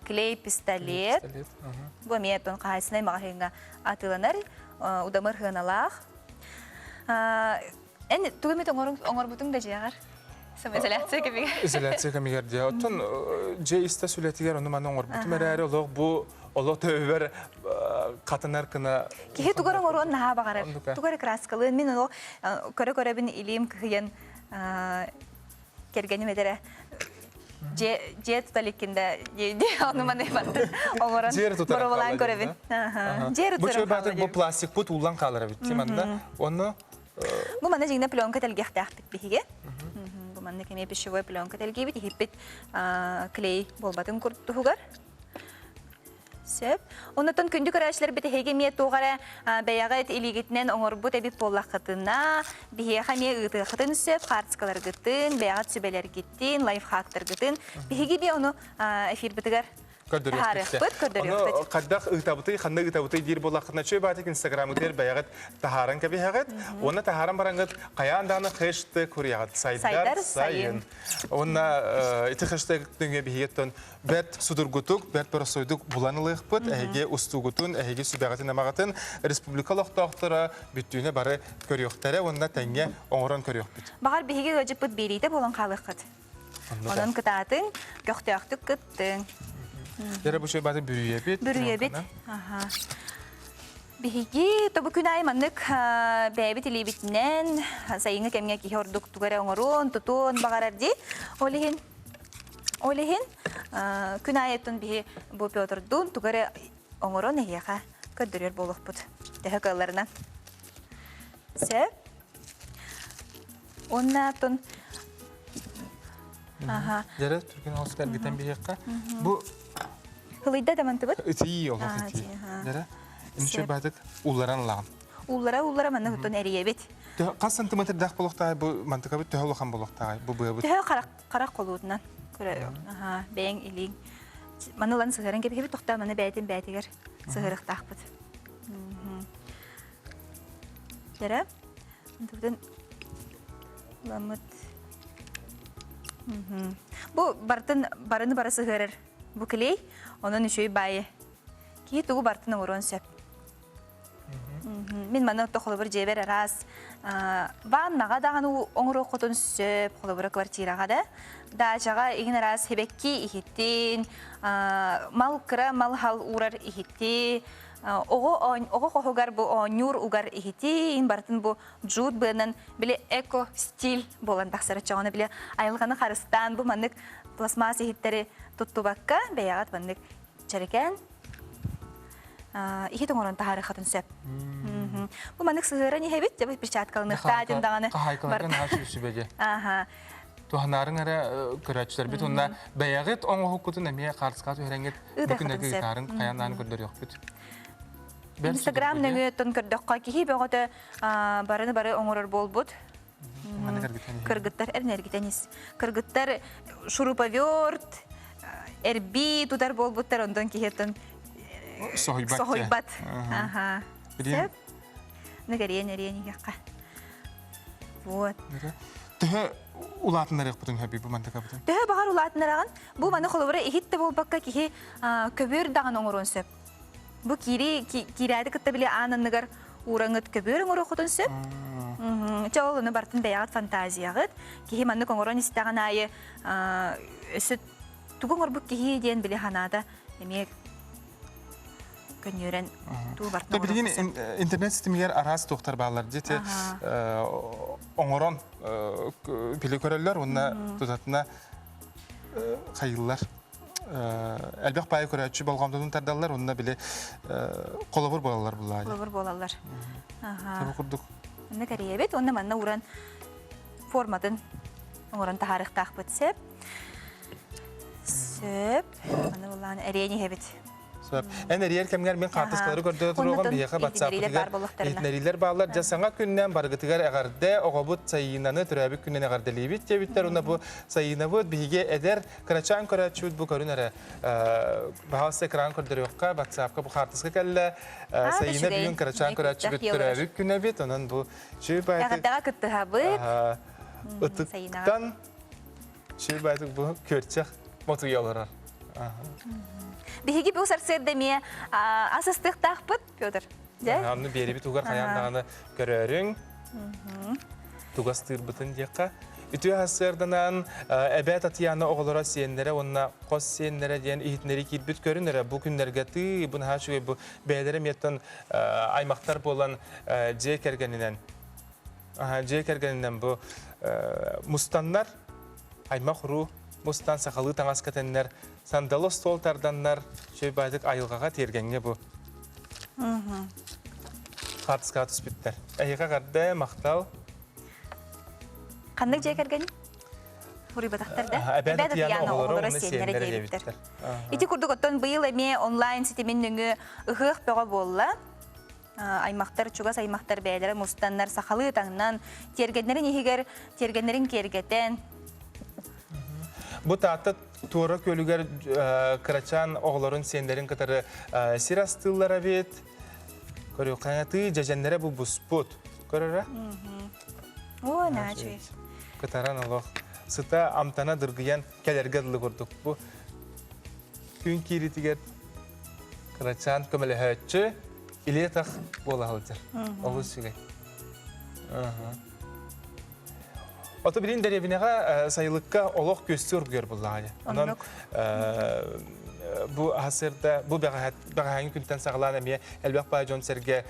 клей пистолет. Бұл меттон қайсынай мағахенға атыланар. Удамыр ғыналақ. Әне түгімет оңыр бұтың да жеғар? Самоизоляция кемегер? Изоляция кемегер де. Оттон же иста сүлетігер оны маны оңыр бұтым әрі олық бұл олық төвер қатынар кына... Кеге тугар оңыр оң наға бағарар. Тугар краскалы. Мен олық көрі-көрі илим күйен кергенім едері. Же тұталиккенде оны маны баттыр оңырын бұрывалан көребін. Бұл чөй батыр бұл пластик бұт ұлан қалыр әбіт. Оны... Бұл мана жеңді пленка тәлгеқтәқтік бейге. Бұл мана кеме пешевой пленка тәлгебет, ехеппет клей болбатын күрттіғығар. Сөп. Онытын күнді көрәшілер беті хеге ме тоғара бәяға әт елегетінен оңыр бұт әбіп болақытына, бейеға ме ұйты қытын сөп, қартысқалар ғыттын, бәяға түсібелер геттін, лайфхактар ғыттын. Бейге бе оны эфир бітігер. Қаддақ ұйтабытай, қанды ұйтабытай дейір болақытына чөй бәтік инстаграмы дейір бәяғыт тахаран кәбе әғыт. Оны тахаран бараңғыт қаяндағыны қешті көрияғыт. Сайдар сайын. Оны иті қешті дүнге бейгеттен бәт судыргутук, бәт бұрасойдук бұланылық бұд, әйге ұстугутун, әйге сүбәғатын амағатын республикалық тауқтыра бүттүйіне бары көріқтәрі, онына тәңге оңырын көріқ бүд. Бағар бейге өжіп бұд берейді болын қалық қыд. Оның күтатын, көқтіяқтық күттің. Дәрі бұл шөй бәді бүрүйе бет? Бүрүйе бет. Бейге тобы күн айманық бәйбет илей бетінен сайыңы кәмге кейі ордық тұғары оңырын, тұтын бағарар дей. Олеген күн айеттін бейге бұл пеотрдың тұғары оңырын әйеға көддірер болық бұд. Дәхі қаларынан. Сәп. Онна тұн. Дәрі түрген ауыз кәргітен бейеққа. Бұл Хылыйда да манты бұд? Үтей олық үтей. Дәрі? Үнші бәдік ұлларан лағын. Ұллара мәні ғыттын әрие бет. Қас сантиметр дақ болуқтағай, бұл мантықабы төһі олған болуқтағай, бұл бұйабыт? Төһө қарақ қолуытынан көрі. Бәйін илейін. Манылан сығырын кепе тоқта маны бәйтін бәйтігер сығырық тақпыд. Жәрі? Бұдан ламыт. Бұл барыны бары сығырыр. Бұл кілей, оның үшөй байы. Кейі тұғы бартыны ұрын сөп. Мен маны тоқылы бір жебер арас. Ваннаға дағаны оңыры қотын сөп, қолы бірі квартираға да. Да жаға егін арас хебекки ихеттен, мал кыра, мал хал урар ихетте, оғы қоғығар бұл оңыр угар ихетте, бартын бұл джуд бұнын біле эко-стиль болан тақсары чағаны біле айылғаны қарыстан бұл маңнық пластмас ихеттері тұтты баққа бәяғат маңнық чәрікен ихет оңырын тағары қатын сөп. Бұл маңнық сығыры не хебет, бір чаткалынықта әдімдағаны. Қағайқалардан ашы үсібеде. Туғанарын әрі көрәтшілер бет, онда бәяғыт оңы құқытын әмеге қарысқат өрәңгет бүкіндегі гитарын қаяндан көрдер жоқ бет. Инстаграм нөңі тұн көрдіққа кейі бәғыты бары оңырыр бол бұд. Кыргыттар әрнергітәнес. Кыргыттар шуруповерт, әрби тұдар бол бұдтар, ондан кейетін соғойбат. Сәп? Нүгәрен еққа. Вот. Төһө улатындар еқ бұтын хөбі бұл мантыға бұтын? Төһө бағар улатындар ағын. Бұл маны қолыбыры ехетті бол баққа кейі көбір дағын оңырын сөп. Бұл кирәді күтті біле анынығар ураңыт көбір оңыры құтын сөп. Чағылыны бартын бәяғыт фантазияғыт. Кейі маны оңырын істіған айы өсі тұғын орбық кейі ден біле ханада емек көнерен туу бартын оңырын Білген интернет системелер арасы тоқтар бағалар деті оңырын білі көрелер, онына тұтатына қайылылар. Әлбек байы көрәтші болғамдың тардалар, онына біле қолыбыр болалар бұлайды. Қолыбыр болалар. Көбі құрдық. Онына кәрие бет, онына манна уран форматын оңырын тағарықтақ бұд сөп. Маны болағын әрейіне хебет. Ән әрiyер кәмгер мен қартысқалары көрді тұрған бейеқа батсақытығар етнерилер бағалар. Жасаңа күннен барғытығар әғарды оғабыт сайынаны түрәбік күннен әғарды лейбет дебіттер. Оны бұл сайына бұд бейге әдер қырачан көрәтші бұл көрін әрі бағасы экран көрдері өққа батсаққа бұл қартысқы кәлі сайына бүйін қырачан көрәтші бүт түрәбік күнне бет. Онын бұл шүй байтық Беги бұл сарсердеме асыстық тақпыт, Петр? Анны бері бі туғар қаяндағаны көрерің, туғас тырбытын деққа. Үті асырданан әбәт атияны оғылыра сиенлері, онына қос сиенлері дейін ихітнері кейтбіт көрінері. Бұл күндерге тұй, бұн хашуғай бұл бәлері меттен аймақтар болан жей кәргенінен бұл мұстанлар, аймақ ұру, мұстан сақалы таңас кәтенлер, сандалы стол тарданлар, шөй байдық айылғаға тергенге бұл. Қартысқа түспіттер. Әйіға қарды мақтал. Қандық жай кәргені? Ұры батақтарда? Әбәд атияны оғылыры, оны сиенлері дебіттер. Ити күрдік оттан бұйыл әме онлайн сетемен нүңі ұғық бөға болла. Аймақтар, чугас аймақтар бәйлері, мұстанлар сақалы таңынан, тергенлерін егер, тергенлерін кергетен. Бұл таты туыры көлігер қырачан оғыларын сендерін қытары сир астыллара бет. Көрі қаңаты жажанлары бұл бұспут. Көрірі? О, нәчі. Қытаран олық. Сыта амтана дұрғиян кәлерге дылы көрдік. Бұл күн кейретігер қырачан көмілі хөтчі иле тақ бола қалдыр. Оғы сүгей. Оты білін дәребінеға сайылыққа олық көсті ұргер бұллағады. Онын бұл асырда, бұл бағағын күнтен сағылан әме әлбәқ бай жон сәрге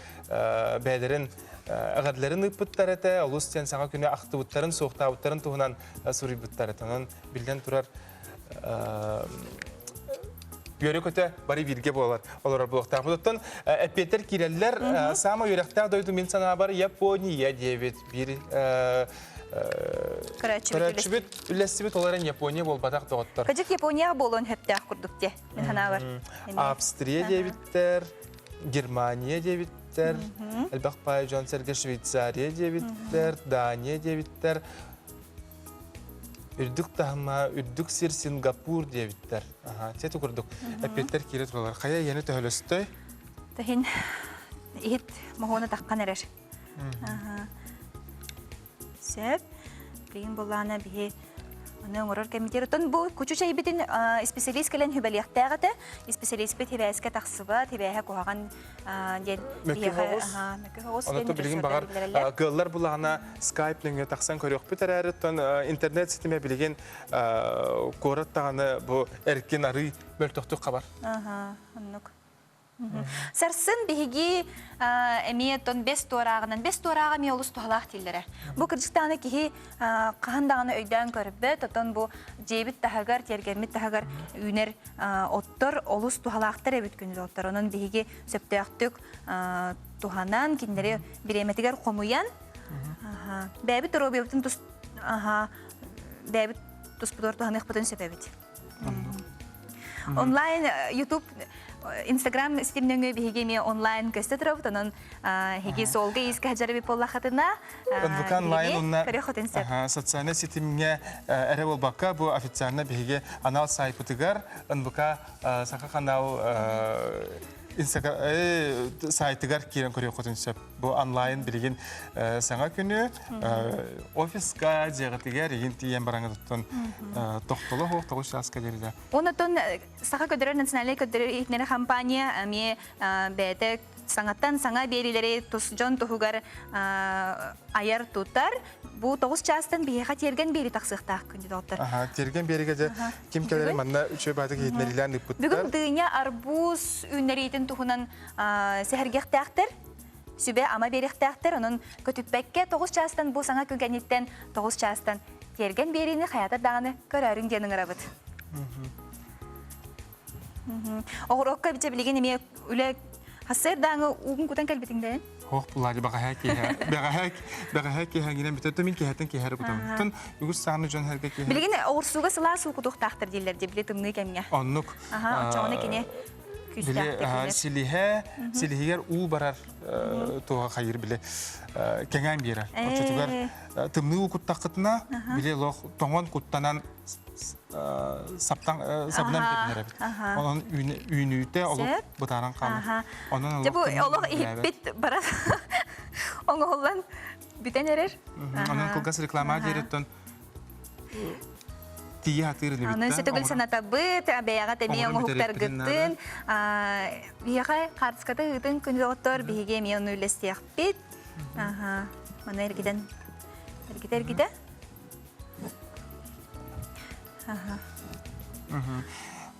бәлерін ағадыларын ұппыттар әті, олыстен саңа күні ақты бұттарын, соқта бұттарын тұғынан сұры бұттар әті. Онын білден тұрар Yörü kötü bari birge bolar. Olur bulakta. Bundan Peter kireliler sama yörekte doydu min sana bari Japonya diyebet bir Karaçibit ülesibit olarak Japonya bol batak doğutlar. Kaçık Japonya bolon hepte kurduk diye. Min hana var. Avstriya diyebitler, Germaniya diyebit дебиттер, Элбақпай Жонсерге Швейцария дебиттер, Дания дебиттер, үрдік тахыма, үрдік сир Сингапур дебиттер. Теті көрдік. Әпеттер керет олар. Қая ені төхілісті? Тахин ит мохона таққан әрер. Сөп, білген болағына бігі оның ұрыр комитетін бұл күчу шайбетін специалист кәлін хүбәлияқтағыды, специалист бет хебәске тақсыба, хебәйі қоғаған ден Мөккі хоғыз? Оныты білген бағар ғыллар бұлағына скайп-ніңе тақсан көрек бітер әрі, интернет сетіме білген қораттағаны бұл әркен ары бөлтіқтік қабар. Сарсын бігі әметтен 5 туарағынан 5 туараға ме олыс туғалақ тілдері. Бұл кіржіктағаны кейі қағандағаны өйден көріпі, тұтын бұл жебіт тағығар, тергермет тағығар үйнер оттыр олыс туғалақтыр әбіт күніз оттыр. Оның бігі сөптіяқтық туғанан кендері біреметігер қомуян. Бәбіт тұру бәбіттің тұспыдор туғанық бұтын сөпәбіт. Онлайн, YouTube, Instagram стимнеңі бігі ме онлайн көсті тұрып, оның хеге солғы ескі әжары біп олақытына көрі құтын сөп. Социальный сетімге әрі болбаққа бұл официально бігі анал сайпытығар, ұнбұқа сақы қанал сайтыгар керен көрі құтын сөп. Бұл онлайн білген саңа күні офисқа жеғатыгар еген тиен бараңы тұттын тоқтылы хоқ тоғыз жасқа жерді. Оны тұн сақа көдірі националей көдірі етнері компания әме бәді саңаттан саңа берілері жон тұхығар аяр тұттар. Бұл 9 частан бейеға терген бері тақсықтақ күнді доқтар. Терген беріге де кем келері манна үші бәдігі етнерілер нүппіттар. Бүгін дүйіне арбуз үйнеретін тұхынан сәхіргектақтыр. Сүбе ама беректақтыр. Оның көтіпбәкке 9 частан бұл саңа көгенеттен 9 частан терген беріні қаятар дағаны көрәрін денің арабыд. Оғыр оққа бітсе білеген еме үлі Хасыр даңы уғын күтен кәлбетіңден? Хоқ бұлады баға хәке хәңгенен бітті. Мен кехеттен кехәрі бұтам. Түн үгіз сағыны жон әрге кехәрі. Білген оғырсуға сыла су құдық тақтыр дейлер де біле тұмны кәмге. Оннық. Очауны кене күстақтыр. Силихегер ұл барар тоға қайыр біле кәңән берер. Очатуғар тұмны ұл құттақытына біле тоңон құттанан сабынан кетінер әбіт. Onun үйінүйті олық бұтаран қалыр. Жабу олық еппет барар. Оңы олан бүтен әрер. Onun қылғас реклама дереттен тие атырыны бітті. Оның сөтігіл саната бұт, бәяға тәме оңы құқтар ғыттын. Бейеға қартысқаты ғыттын күнді оттыр, бейге ме оны үлестеяқ бет. Оны әргеден. Әргеде?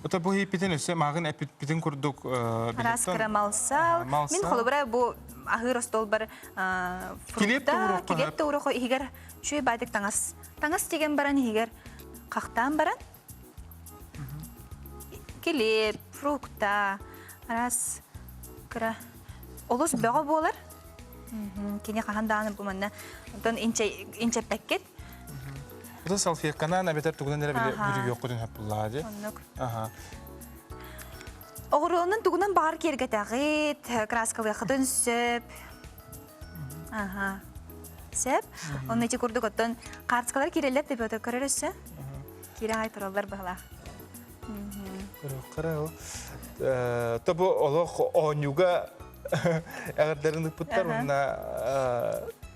Ота бұл еппетін өсе мағын әппетін күрдік білеттен. Раскара малсал. Мен қолы бұра бұл ағыр остол бар фрукта, келепті ұрықы егер шөй бәдік таңас. Таңас деген баран егер қақтан баран. Келеп, фрукта, раскара. Олыс бәға болар. Кене қағандағаны бұл мәнна. Онтан инче пәккет. Бұл салфеткана нәбетер тұғынан әрі бүрі yok құдын әп бұлады. Оғырының тұғынан бағар керге тәғет, краскалы қыдын сөп. Сөп. Оның әте көрдік оттан қартысқалар керелер деп өті көрер өсі? Кере ай тұралар бағыла. Қара ол. Табы олық оңюға әғірдеріндік бұттар ұнна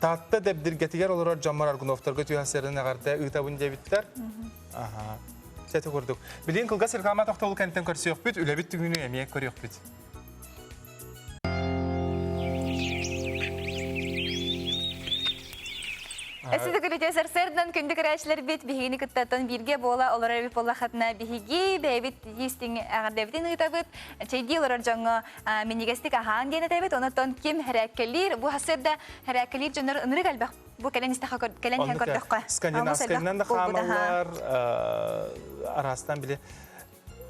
Татта дәбдір гәтігер олар жамар аргуновтарға түйәсерін әғарда ұйтабын дәбіттер. Сәті көрдік. Білейін қылға сірғама тоқта ол кәнттен көрсі өқ бүт, үлі бүт түгіні әмек көрі өқ бүт. Әсіді күлітесір сәрден күндік рәшілер бет бігені күттатын бірге бола, олар әбіп бола қатына бігі, бәйбет естің әғардәбітін ұйтабыт, чайди олар жаңы менегестік ағаан дейін әтәбет, онаттан кем әрәккелер, бұл хасырда әрәккелер жонар ұныры кәлбәқ, бұл кәлен көрдіқ қой. Скандинавскайынан да қамалар, арастан біле,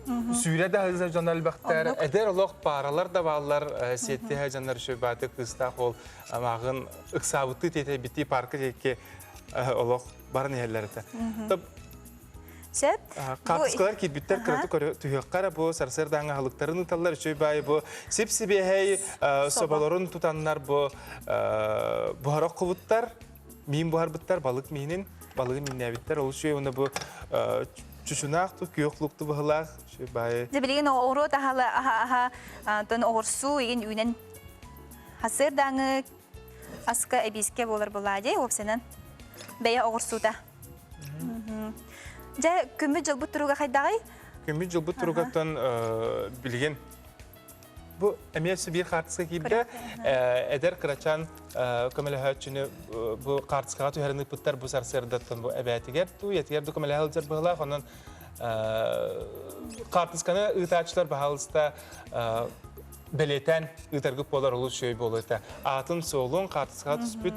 Сүйрәді ғызар жонар әлбәқтер, әдер олық паралар да бағалар, сетті ғажанар үші бәді қыстақ ол мағын ұқсабыты тете бітті парқы жеке олық барын ерлерді. Сөп. Капскалар кирбиттер кыраты түйөккара бу сарсырдаңа халыктарын ыталлар үчөй бай бу сипсибехей соболорун тутаннар бу бухарак кубуттар мин бухарбыттар балык минин балыгы миннебиттер ол үчөй уну бу чучунакту күйөклукту быхылак үчөй бай Дебилеген оғыру тахалы тон оғырсу еген үйнен хасырдаңы аска эбиске болар болады опсенен бәйе оғырсуда. Жа күмі жылбы тұруға қайдағай? Күмі жылбы тұруғаттан білген bu emiyesi bir kartıska gibi eder kıraçan kömele höçünü bu kartıska tüherini pıttar bu sarsırdattan bu ebetiger tu yetiger du kömele halcar bağla onun kartıskanı ıtaçlar bahalısında beleten ıtargıp bolar olur şöyle olur da atın solun kartıska tüspüt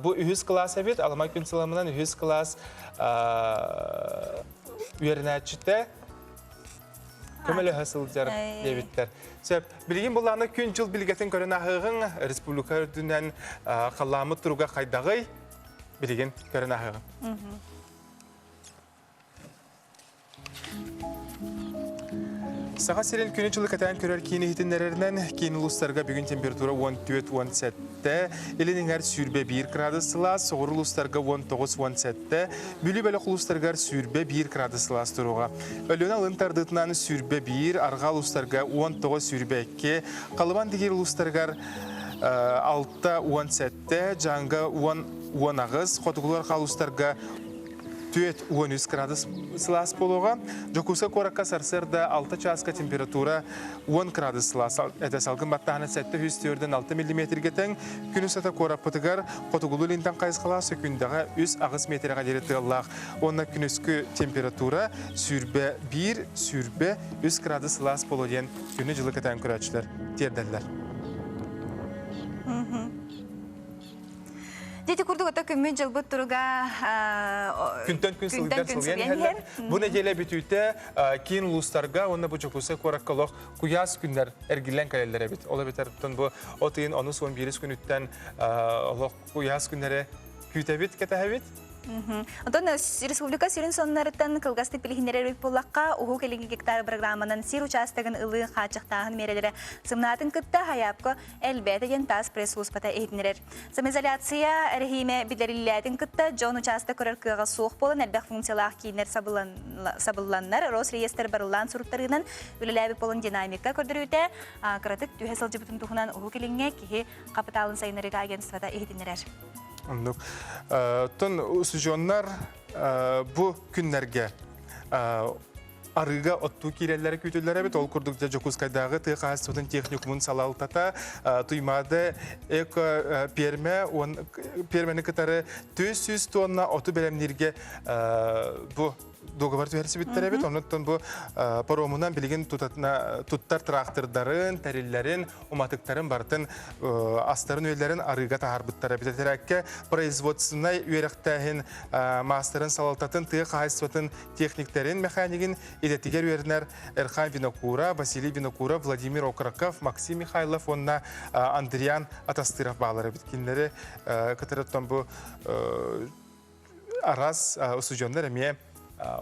bu ühüz klas evet alamak gün salamından ühüz klas üyerinəçide kömele hasılcar debitler. Söp bilgin bulanı gün yıl bilgetin görən ahığın Respublika dündən qallamı turuğa qaydağı bilgin görən ahığın. Sağa seren günü yılı katan körər kini hitinlərərindən kini uluslarga bugün temperatura 14-17'de, elinin her sürbe 1 gradusla, soğur uluslarga 19-17'de, bülü bələk uluslarga sürbe 1 gradusla turuğa. Ölüən alın tardıtından sürbe 1, arğa uluslarga 19 sürbe 2, qalıban digər uluslarga 6-17'de, canga 10 ağız, qotuqlar qaluslarga 13 gradus Celsius pologa, Jokusa korakka sarsırda 6 çaska temperatura 10 gradus Celsius. Ete salgın battağına 700'den 6 mm geten, günü sata korak pıtıgar, qotugulu lintan qayısqala sökündağa 100 ağız metrega deri tığallaq. Onna günüskü temperatura sürbe 1, sürbe 100 gradus Celsius pologen günü jılı keten küraçlar, terderler. Dedi kurduk ota kümmü jılbı turuga Күнтен күн сылгыдар сылген хәлләр. Бу неделе битүтә кин улустарга, онда бу чокуса кораккалык куяс күннәр эргилен калелләре бит. Ола битәртен бу отыйын 10-11 көн үттән олык куяс күннәре күтә бит кәтә бит. Онтон республика сирин соннарыттан кылгасты пилихиннere боллакка уху келинги гектар программанын сир участогын ылы хачыктагын мерелери сымнатын кытта хаяпко элбете ген тас пресс-службата эйтинерер. Самоизоляция рехиме билерилетин кытта жон участок көрөр кыга суох болон элбек функциялах кийинер сабылланнар Росреестр барылан суруттарынан үлеләби болон динамика көрдүрүтэ кыратык түһесыл жыбытын тухунан уху келинге кихи капиталын сайынырыга агентствода эйтинерер. Anladık. Tün usujonlar bu günlerge arıga ottu kirellere kütüllere bit ol kurdukça Jokuskaydağı tığ qahasıtın texnikumun salaltata tuymada eko permeni kıtarı 400 tonna otu belemlerge bu dogavar tüherisi bittere bit. Ondan bu paromundan bilgin tuttar traktörlerin, terillerin, umatıkların barıtın astarın üyelerin arıga tahar bittere bit. Terekke производственна üyerektehin masterın salaltatın tığ qahasıtın tekniklerin mekanikin idetiger üyerenler Erhan Vinokura, Vasiliy Vinokura, Vladimir Okrokov, Maksim Mikhailov, onna Andriyan Atastırov bağları bitkinleri kıtırıttan bu aras usujonlar emiye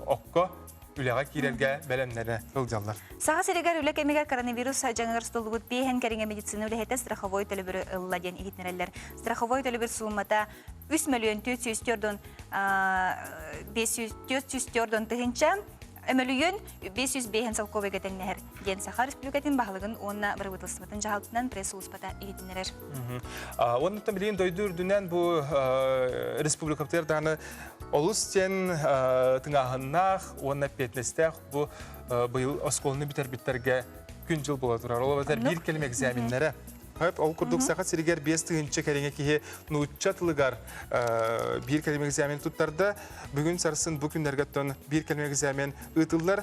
okko ülega kirelge belemlerine ılcanlar. Sağa serigar ülek emiger koronavirus жаңыр столгут бейхен керинге медицина үлехете страховой төлөбүрү ылладен игитнерелер. Страховой төлөбүр суммата 3 миллион 400 500 тыгынча Ömölüyün 500 beyhen salkovay getenler. Gen Saha Respublikatın bağlığın onunla bir vıtılsımatın jahaltından press-ulusbata eğitimler. Onun tabileyin doydurduğundan bu Respublikatlardan oluşten tınağınaq, onunla petnestek bu yıl oskolunu biter-bitterge gün yıl buladılar. Ola biter bir kelime egzaminlere. Hep ol kurduk sakat siriger 5 tığınca kerenge ki nuçatılıgar bir kelime egzamin tuttarda bugün sarsın bu günlerge ton bir kelime egzamin ıtıllar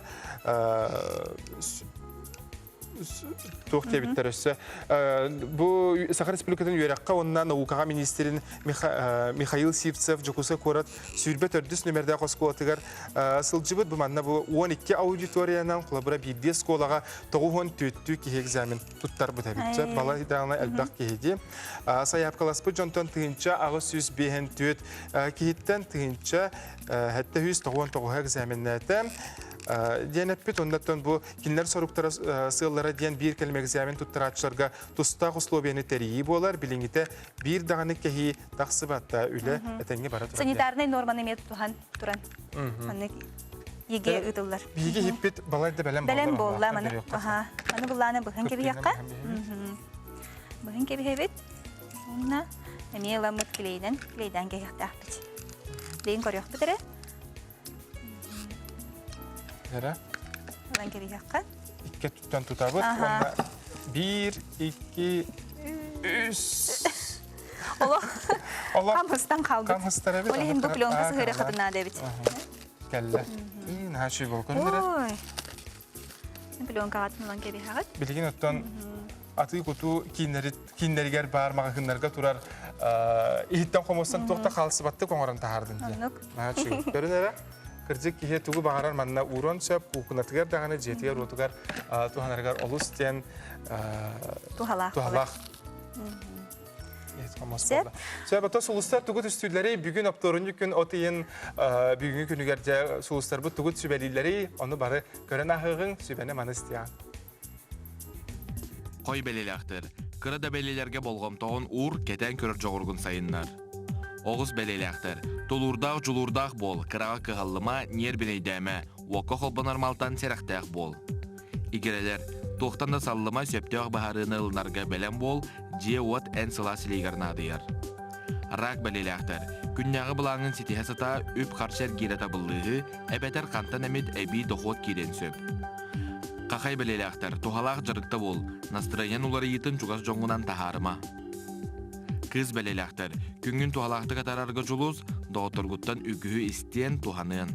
туох тебиттер өссө. Бу Саха Республикатын үйрәккә оннан наукага министрин Михаил Сивцев жукуса корат сүрбет өрдүс номердә коскуатыгар сылжыбыт бу манна бу 12 аудиториянан кулабыра бирде сколага 9 төттү ки экзамен туттар бу табитча бала идана элбак кеди. Саяпкалас бу жонтон тыгынча агы сүз бehen төт киттен тыгынча хәтта 109 экзаменнәтә Денеппит оннаттан бу кинлер соруктара сыллара ден бир келме экзамен туттырачыларга туста условияны терии болар билиңите бир даганы кеһи таксыбатта үле этеңге бара турат. Санитарный норманы мет тухан туран. Аны еге үтүлләр. Биге хиппит балайды белән болар. Белән болла маны. Аха. Аны булланы быгын кеби якка. Быгын кеби хебет. Унна эмела мут клейден ге якта бит. Лейн корык битере. Эре. Лан кеби якка. Икке туттан тутабыт. Онда 1 2 3 Ола. Камыстан калды. Камыстар эбит. Оле хин дуплёнкасы хыра хатына дебит. Келле. Нахши бол көрдүр. Ой. Дуплёнка атман кеби хагат. Билген оттан аты куту киннергер бар магыннарга турар иттен комостан токта калсыбатты коңорон тахардын ди. Нахши. Көрүнөрө. Кыржык кие тугу багарар манна урон сөп кукунатыгар даганы жетигер ротугар туханаргар олустен Тухалах. Сөп сулустар тугут үстүллери бүгүн апторунжу күн отыйын бүгүн күнүгерде сулустар бу тугут сүбелилери onu бары көрөн ахыгын сүбене маныстыян. Кой белелектер. Кырда белелерге болгом тоон ур кетен көрөр жогоргун сайыннар. Оғыз белелектер. Тулурдақ жулурдақ бол, кырага кыгаллыма нер бенейдәме, уаққа холбанар малтан серақтақ бол. Игерелер, тоқтанда саллыма сөптеуақ бағарыны ылнарға бәлем бол, же от ән сыла сілейгарнадыяр. Рак белелектер. Күнняғы бұлаңын сетеге сата үп қаршер гирета бұллығы, әбәтер қантан әмет әбей доқот керен сөп. Қақай белелектер. Тухалақ жырықта бол, настроен улары етін чугас жоңғынан тахарыма. Кыз белелектер. Күнгін тухалақты катарарга жулуз, доғытыргуттан үгігі істен туханын.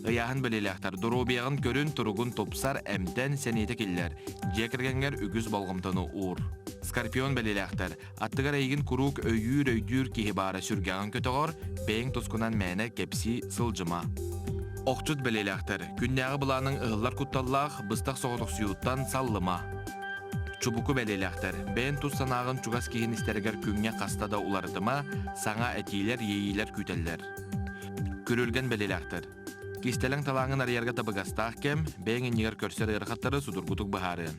Ыяғын белелектер. Дұрубияғын көрін тұруғын топсар әмтен сәнеті келлер. Жекіргенгер үгіз болғымтыны ур. Скорпион белелектер. Аттығар әйгін күрук өйдүр кейі бары сүргеғын көтіғыр, бәйін тұскынан мәні кепси сылжыма. Оқчыт белелектер. Күннәғы бұланың ұғылар күтталлақ, бұстақ соғытық сүйуттан саллыма. Чубуку белелектер. Бен тустанағын чугас кейін істергер күнге қастада улардыма, саңа әтейлер, ейілер күтеллер. Күрілген белелектер. Кистелің талаңын арьерға табығастақ кем, бен енегер көрсер ырқаттары судыргутук бағарын.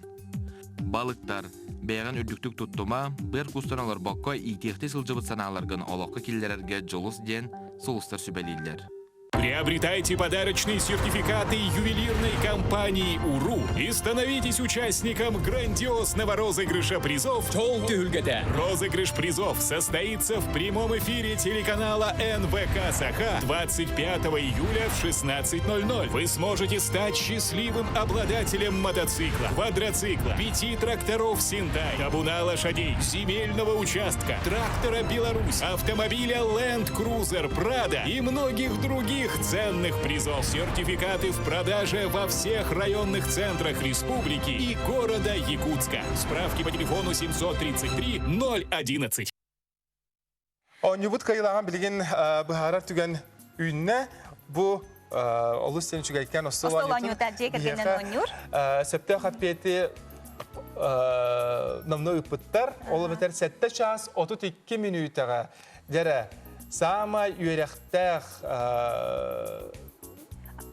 Балықтар. Бәйін үрдіктік тұттыма, бір кустаналар баққа итекті сылжыбыт саналарғын олаққа келдерерге жолыс ден солыстар сүбәлейлер. Приобретайте подарочные сертификаты ювелирной компании «Уру» и становитесь участником грандиозного розыгрыша призов. Розыгрыш призов состоится в прямом эфире телеканала НВК «Саха» 25 июля в 16:00. Вы сможете стать счастливым обладателем мотоцикла, квадроцикла, 5 тракторов «Синдай», табуна лошадей, земельного участка, трактора «Беларусь», автомобиля Land Cruiser Prado и многих других ценных призов. Сертификаты в продаже во всех районных центрах республики и города Якутска. Справки по телефону 733 011. Онюбут кайылаған билген бұхара түген үйінне бұ олыс сен жүгәйкен Остоланюта жекергенен онюр. Сөпті қаппеті намны үппіттар. Олы бітер 7 час 32 минутаға. Дәрі сама үйеректәқ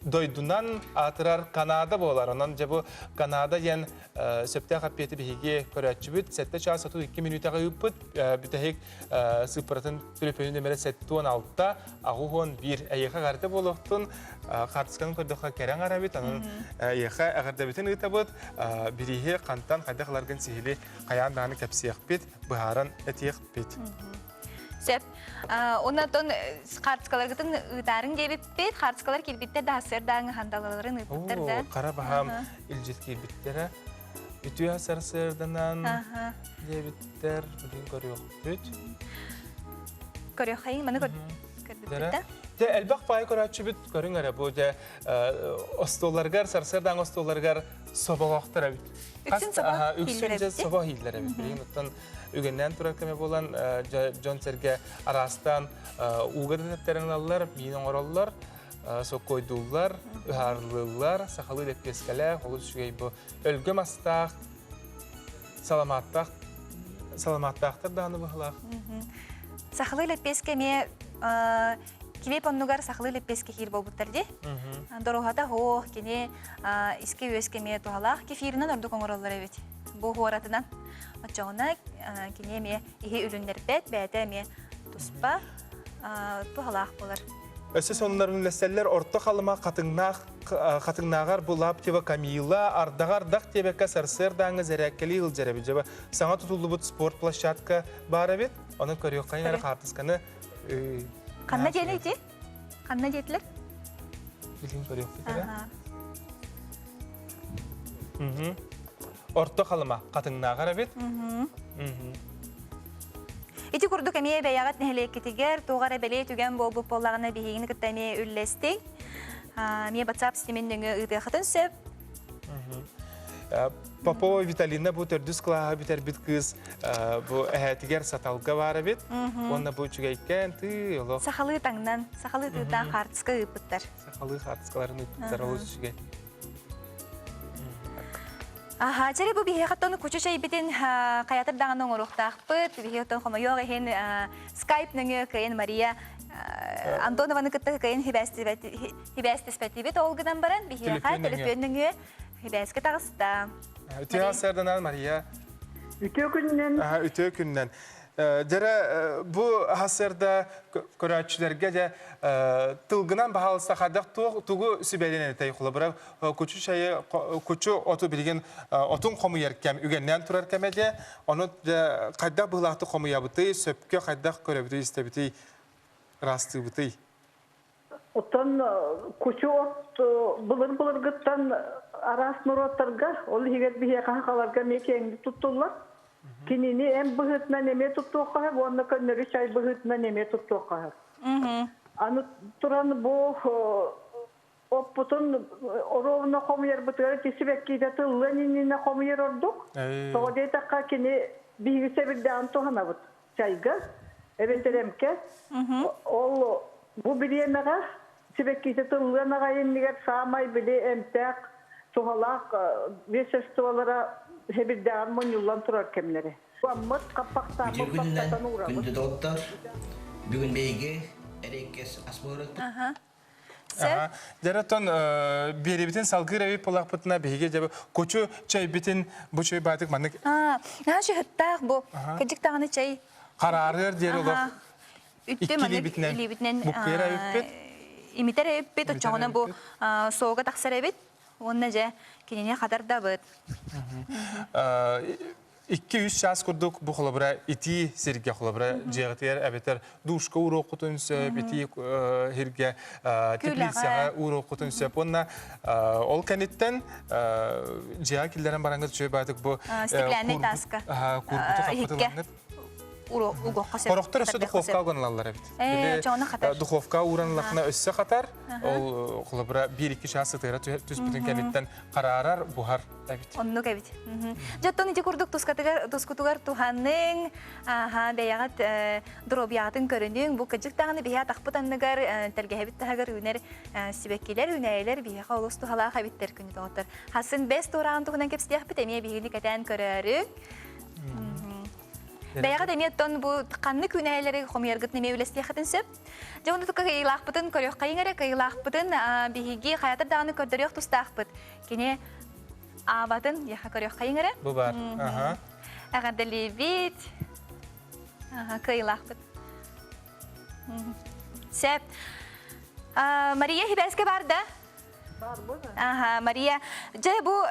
дойдунан атырар Канада болар. Онан жабы Канада ен сөпті қаппеті бігеге көрәтші бүт. 7 час 32 минутаға үппіт. Бүтәхек сыпыратын төлепені нөмірі 7-16-та ағуғын бір әйеқа ғарды болуқтын. Қартысқанын көрдіққа кәрен ғара бүт. Анын әйеқа әғырда бүтін ұйта бұд. Біріге қантан қайдақыларғын сихілі қаян дағаны кәпсияқ бүт. Бұхаран әтеқ бүт. Сөп, оннан қартысқаларғытын ұйтарын дебіппет, қартысқалар келбеттер дағысыр дағың қандалаларын ұйпыттар да. Қара бағам үлжет келбеттері. Үті асар-сырдынан дебіттер бүгін көріқ бүт. Көріқ қайын, маны көрдім. Те элбак пай көрәтчі бүт көрің әрі бұл де остоларғар, сарсырдан остоларғар собағақтыр әбіт. Үксін же собақ хейлер әбіт. Бірейін ұттан үгеннен тұрар көме болан Джон Серге арастан уғырын әптерін алылар, мейін оралылар, соқойдулар, ұхарлылар, сақалы лепкескәлі, қолы түшігей бұл өлгім астақ, саламаттақтыр дағаны бұғылақ. Сақалы лепкескеме киве поннугар сахлы лепеске хир болбуттарди. Дорогата хох кене иске өскеме тухалах кефиринен орду коңороллар эбит. Бу хоратынан очогона кене ме ихе үлүннербет бәте ме туспа тухалах болар. Өсі сонларын ләселлер орта қалыма қатыңнағар бұлап тева Камила ардағардақ тебекка сарсыр даңы зәрәккелі ғылжары бі жаба. Саңа тұтулы бұд спорт площадка бар әбет, оның көрек қайын әрі қартысқаны Қанна дейін өйте? Қанна дейтлер? Білген көрек қайын. Орта қалыма қатыңнағар әбет. Ити курдук әмей бәяғат нәхілек кетігер, тоғар әбәлей түген бол-бұл болағына бейгіні күттәме үлләстің. Мен батсап системен дөңі ұйдықытын сөп. Попова Виталина бұл түрдіс қылаға бітер біт қыз бұл әхәтігер саталға бар әбет. Онна бұл чүге еккен тұй олық. Сақалы таңнан, сақалы тұйдан қартысқа ұйпыттар. Сақалы қартысқаларын ұйпыттар олық чүге. Жәрі бұл бейхаттаны күчі шай бітін қаятыр дағының ұрықтақпыт. Бейхаттан қомайоқ ехен скайп нөңі кайын Мария Антонованы күтті кайын хибәстеспәтібет олғыдан баран. Бейхатқа телефон нөңі хибәске тағыста. Үте асырдынан Мария? Үте күннен. Дәрі бұл асырда көрәтшілерге де тылғынан бағалыста қадақ тұғы сүбәлен әтей құлы. Бірақ күчі оту білген отын қомы еркем, үгеннен тұрар кәмеде, оны қадақ бұғылақты қомы ябыты, сөпке қадақ көрәбіті, істебіті, расты бұты. Оттан күчі от бұлыр ғыттан арас нұроттарға, ол егер бейе қақаларға мекеңді тұттылар. Кинини эм быгытна неме туттуққа, онна көннері чай быгытна неме туттуққа. Аны туран бу оппутун оровна қомыер бұтығары тесібек кейді тылланинина қомыер ордуқ. Тоғадетаққа кені бейгісе бірде антуғана бұт чайға, эбентеремке. Ол бу білемеға себек кейді тылланаға еннігер саамай біле әмтәқ, туғалақ весестуалара Hebirden monullan turar kemleri. Ammat kapakta Günde doktor, bugün beyge, erekes asmorak. Deraton biri bitin salgı revi polak putuna beyge cebe koçu çay bitin bu çay batık manık. Şu hatta bu kacık tağını çay. Kararır diğer olur. İkili bitinen. Bu kıyra öppet. İmitere öppet o çoğuna bu soğuğa taksar evet. Onun ce kinine kadar da bıt. 2-3 şans kurduk bu xolabra iti serge xolabra jegter abeter duşka uro qutun söp iti herge teplisiya uro qutun söp onna ol kanitten jegakillerin barangız çöy batık bu stiklenli taska kurbutu kapatılangıt Qoraqtar ösü duxovka alganlarlar evet. Duxovka uğranlaqına ösü qatar, ol xolabra 1-2 şans sıtığıra tüspütün kanitten qararar buhar evet. Onluk evet. Jatton iti kurduk tuskutugar tuhanning beyağat drobiyatın körünün bu kıcık tağını beyağat aqpıtanlıgar telgehebit tahagar üner sibekkiler üneyler beyağa olus tuhala habitler künü doğutar. Hasın 5 torağın tuğunan kepsiyah bitemiye beyirlik eten körürük. Бәяға дәметтен бұл қанны күнәйлері қомергіт неме өлестияқытын сөп. Жауынды тұқы қиылақпытын, көрек қайыңары қиылақпытын, бейге қаятыр дағыны көрдірек тұстақпыт. Кене аватын, еқа көрек қайыңары. Бұл бар. Ағады левит, қиылақпыт. Сөп. Мария хибәске барды? Бар бұл. Мария, жай бұл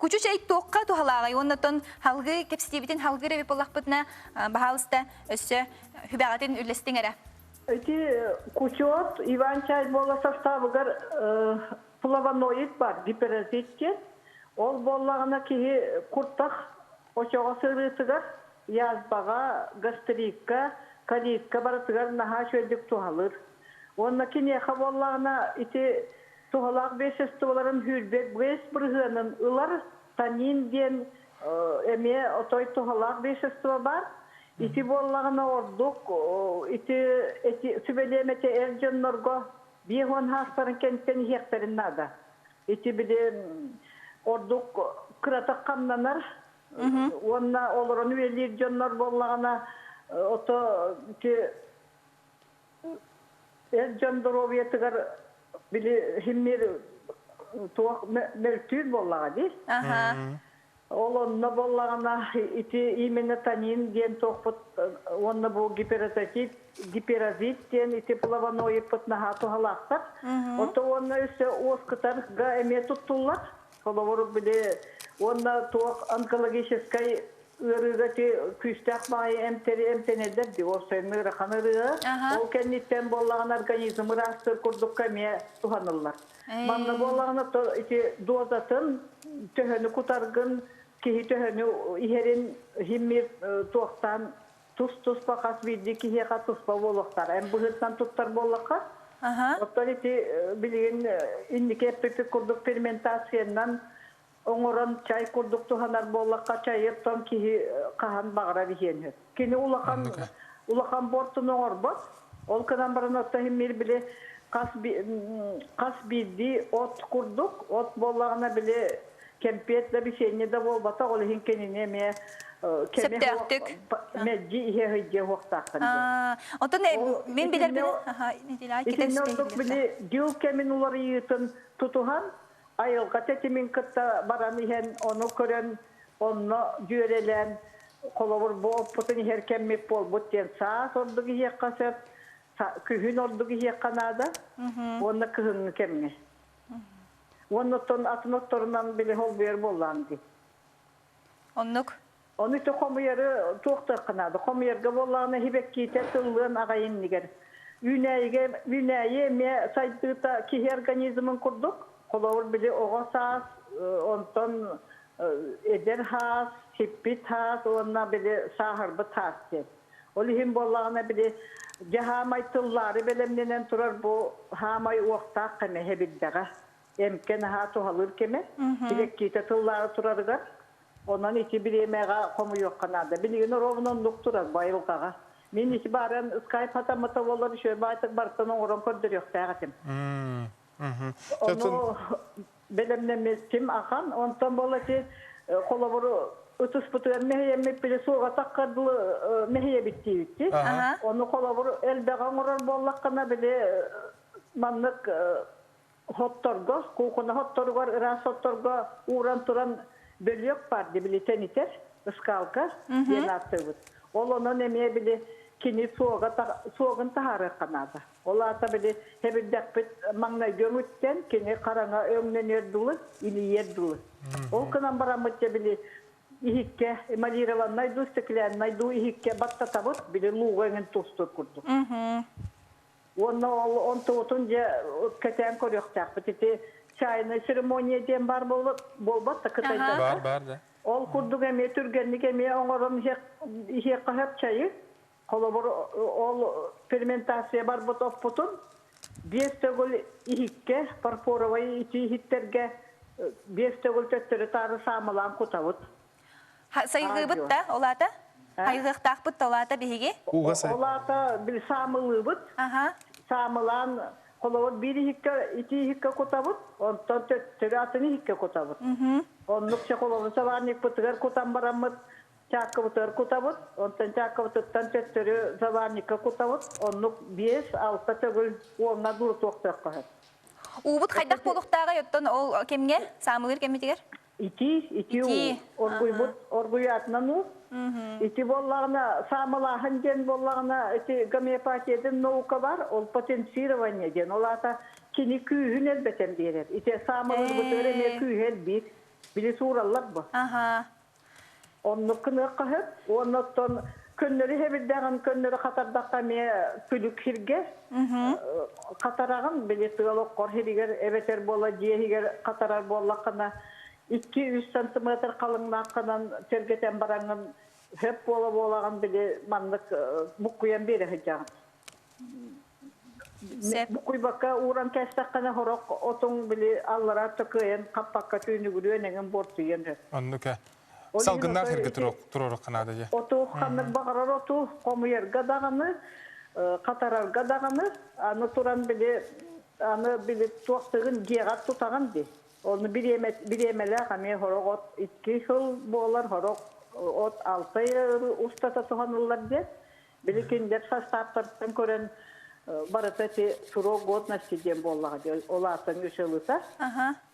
Күчү чай тоққа тухалағай, оннатон халғы кепстебітін халғы рәбі болақпытына бағалыста өсі хүбәғатын үлестің әрі? Эти күчуот, Иван чай бола составыгар флавоноид бар, гиперазитке. Ол болағына кейі құрттақ, ошоға сырытыгар, язбаға, гастрикка, калитка баратыгар наха шөлдік туғалыр. Онна кинеха боллағына ити туғалақ бешестуаларын хүрбек бес бұрғанын ұлар танин ден эме отой туғалақ бешестуа бар. Ити боллағына ордук, ити сүбелемете әржоннорго бейгон хастарын кенттен хектерін нада. Ити біле ордук кыратақ қамнанар, онна олырын велер жоннор боллағына ото әржондор обиетігар біле химмер туақ мәртүр боллаға дей. Ол онна боллағына ити именно танин ден тоқпыт, онна бұл гиперазит ден ити плаваной пытнаға туғалақтар. Оты онна өсі оскытар ға әме тұттулар. Қолавыр біле, онна тоқ онкологическай ұрығаты күстәк мағай әмтенедерді, осайын ұрықан ұрығы. Ол кәнеттен боллаған организм ұрастыр күрдік кәме туғанылар. Манна боллағына дозатын төхіні құтарғын, кихи төхіні ихерін химмер тоқтан тұс бақас бейді кихеға тұспа болуқтар. Әм бұғыттан тұттар болуққа. Оттар білген индеке әппепі күрдік ферментациянан оңырын чай күрдік тұғанар болуққа чайыптан кихи қаған бағыра бейхені. Кені улақан бортын оңыр бұд. Ол кынан барын отта химмер біле қас бейді от күрдік. От болуғана біле кемпетті бейшені де болбата, ол хинкеніне ме Септяқтық. Мәджи ihe hücce hoqtaqın. Ondan men bilir bile. İkinci olduk bile dil kemin uları yıtın tutuhan. Ayılga tetimin kıtta baran ihen onu kören, onu jürelen, kolavur bu putun her kemmip bol butten sağ olduk ihe kasep, kühün olduk ihe kanada, onu kühün kemine. Onu ton atmosferından bile hol bir bollandı. Onluk. Onu da komuyarı toqta qanadı. Komuyarga bollağına hibek kiyte tılığın ağayın niger. Ünəyi me saydıqta ki organizmin kurduk. Kolavur bile oğa sağız, ondan eder has, hippit has, ondan bile sağırbı tas. Olihim bollağına bile jahamay tılları belemlenen turar bu hamay oqta qeme hebiddağa. Emken ha tuhalır keme. Hibek kiyte tılları turarıgar. Ondan içi bir yemeğe komu yok kanada. Bilgini rovunun doktora bayılgağa. Men içi baren Skype hatamata olur şöyle baytık barıtanın oran kördür yok dağıtım. Onu belemlemestim akan. Ondan bola ki kolaburu ötüs putuyan mehiyemmek bile soğuğa takkadılı mehiye bitti. Onu kolaburu elbeğen orar bollakana bile manlık hottorgo, kukuna hottorgo, ras hottorgo, uğran turan bölüyok vardı bile teniter, ıskalka, yeni attığı. Onun emeğe bile kini soğun taharı kanadı. Ola ata bile hebi dakpet mağna gömütten kini karana ömnen erdulu, ili yerdulu. O kınan baramıtça bile ihikke, maliravan naydu, steklen naydu, ihikke batta tabut bile luğayın tostur kurdu. On tuğutunca keten koruyoktak. Biti çayını seremoniya diyen bar bolbat da kıtayda. Бар да. Ol kurduk eme, türgenlik eme, oğurun ihe kahap çayı. Kolabur ol fermentasiya bar bot of potun. Biestegol ihikke, parporavayı içi ihitterge biestegol töttürü tarı samalan kutavut. Sayıgı bıt da olata? Hayıgık takbıt da olata bihigi? Olata bir samılı bıt. Samalan kolabur bir ihikka, iki ihikka kutavut. Ondan töttürü atını ihikka kutavut. Onlukça kolabur savarnik bıtıgar kutan baramıt. Çakka bıtır kutavut. Ondan çakka bıtıktan töttürü savarnikka kutavut. Onluk 5-6 tögül oğuna duru toqtaq kahar. Ubut haydak boluqtağı yottan ol kemge? Samılır kemetiger? İki orguyu atnan u. İki bollağına samılahın gen bollağına gomöopatiyeden nauka var. Ol potensирование gen. Ol ata kini kühün elbeten diyeler. İki samılır bıtır eme kühel bir. Bili surallar bu. Onu kını kahır. Ondan könleri hebirden könleri katardakta me külük hirge. Katarağın bili tığalık kor hiriger. Ebeter bolla diye higer katarar bollakına. 2-3 santimetre kalınlığından tergeten baranın hep bolan bile manlık bukuyan biri hıcan. Bukuy baka uğran kestakana horok otun bile allara tıkıyan kapakka tüyünü gülüyor negen bortuyen hep. Anlık. Salgınlar herge turoruk kanada ya. Otu kanlık bakarar otu komuyer gadağını katarar gadağını anı turan bile anı bile tuğtığın giyagat tutağın di. Onu bilemeler kami horok ot 2 yıl boğular horok ot 6 yıl ustata tuğanırlar diye. Bilekinler sastaptardan kören baratati turok ot nasıl boğular diye. Ola atan yaşılırsa.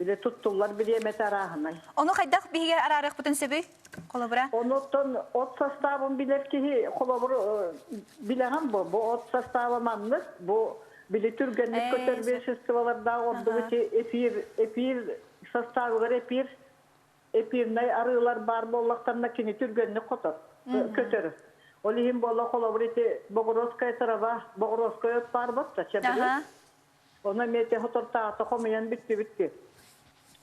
Bile tuttular bilemet arağınay. Onu kaydak bir ararıq bütün sebebi kolabora? Ondan ot sastavın bilir ki kolabora bileğen bu. Bu ot sastavı manlık. Bu bile Türgenlik kötürbe festivalarda olduğu ki epir sastavılar epir ne arılar bar bollaklarına kini Türgenlik kötürü. Olihim bolla kolaboriti Bogoroskaya tarafa Bogoroskaya bar batta çabili. Ona mete hotorta ata komayan bitti.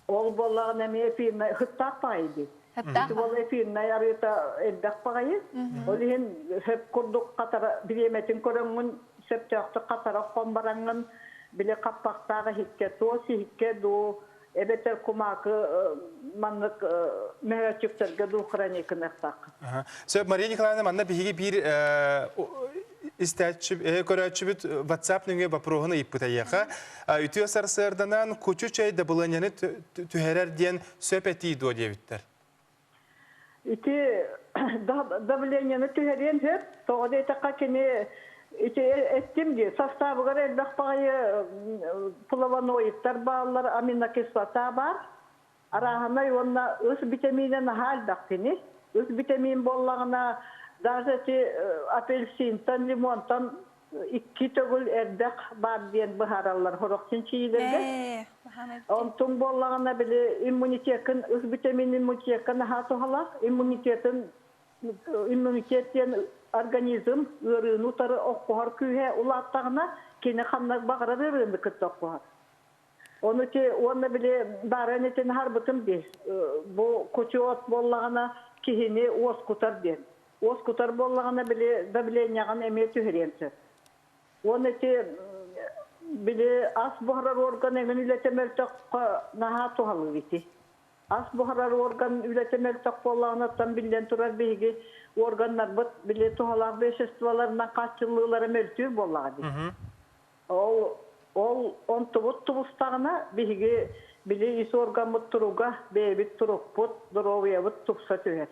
Ol bollağın emi epir ne hıttak paydı. İşte bolla epir ne arıyta eddek payı. Olihim hep kurduk katara bilemetin korungun septiyakta katara kombarangın bile kapaktağı hikke, tosi hikke, do ebeter kumakı manlık mehveçükterge do kronik neftak. Söp Maria Nikolaevna manna bihigi bir көрәтчүбіт WhatsApp нүңе бапроғыны иппытайяға. Үтіо сарсырданан көчі чай дабылanyаны түхәрәр ден сөп әті до дебіттер. İti дабылanyаны түхәрен сөп, тоғыда етаққа кені ettim diye. Sastavı kadar elbaq bağıyı flavonoidlar bağlılar, aminokislata var. Arağına onunla ıs vitaminen hal baktini. Is vitamin bollağına dağıtı apelsintan, limontan 2 tögül erdek var diyen baharallar horokçun çiğlerdi. Ontun bollağına bile immunitetin, ıs vitamin immunitetin hatu hala. İmmunitetiyen organizm ürünü utarı okuhar kühe ulattağına kene kanlar bağırar ürünü kıt okuhar. Onu ki onu bile baran eten harbıtım bir. Bu koçu ot bollağına kihini oskutar diyen. Oskutar bollağına bile da bile yağın emeği tühüriyemse. Onu ki bile as buharar organ emin ületemel takka naha tuhalı biti. As buharar organ ületemel takka bollağına bilen turar bilgi organlar bile tuhalar beş estivalarından kaççılıkları mültür bollağı di. On tubustağına bilgi bile is organ mutturuga bebit turukput duroviyavut tupsa tüher.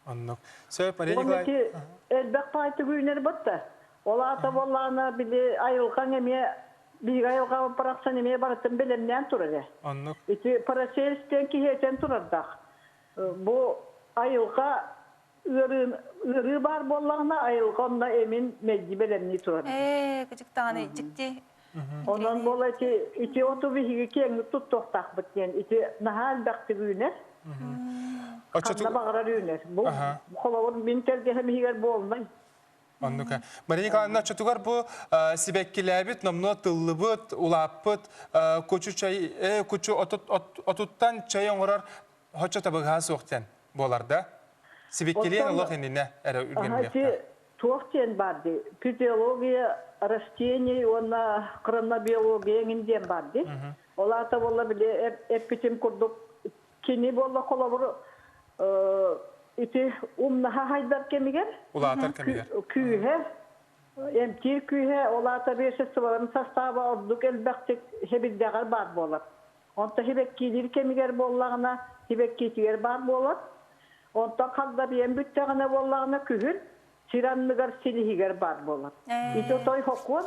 Anlık. Söp Maria Nikolaevna. Onu ki elbek paytı güyünleri batta. Ola ata bollağına bile ayılgan emeye bir ayılgan paraksan emeye baratın bilemden turur. Anlık. İti paraselisten ki heten turardak. Bu ayılga ürü bar bollağına ayılganla emin meclibelemni turur. Küçük tane ciddi. Ondan dolayı ki iti otu bir hikayeni tuttuk takbıt yani iti nahal baktı güyüner. Kanla bağırar güyüner. Bu kolavur binterge hem higer bolmay. Anlık. Maria Nikolaevna çatugar bu sibekkiläbit, nomno tıllıbıt, ulapıt, koçu çay, koçu otuttan çay oğurar hoça tabığa soğukten bolarda. Sibekkileyen Allah kendine era ürgenmekte. Tuğten vardı. Fizyologiya, rastiyeni, ona kronobiyologiya indiyen vardı. Ola da bolla bile hep bitim kurduk. Kini bolla kolavur iti naha haydar kemiger. Ulatar kemiger. Kühe. Emtir kühe. Ola da bir sesvaların sastavı olduk elbaktik hebiddeğer bar bolar. Onta hebekkidir kemiger bollağına hebekkidir bar bolar. Onta kalda bir embütteğine bollağına kühül. Siranlıgar silihiger bar bolar. İti toy hokun.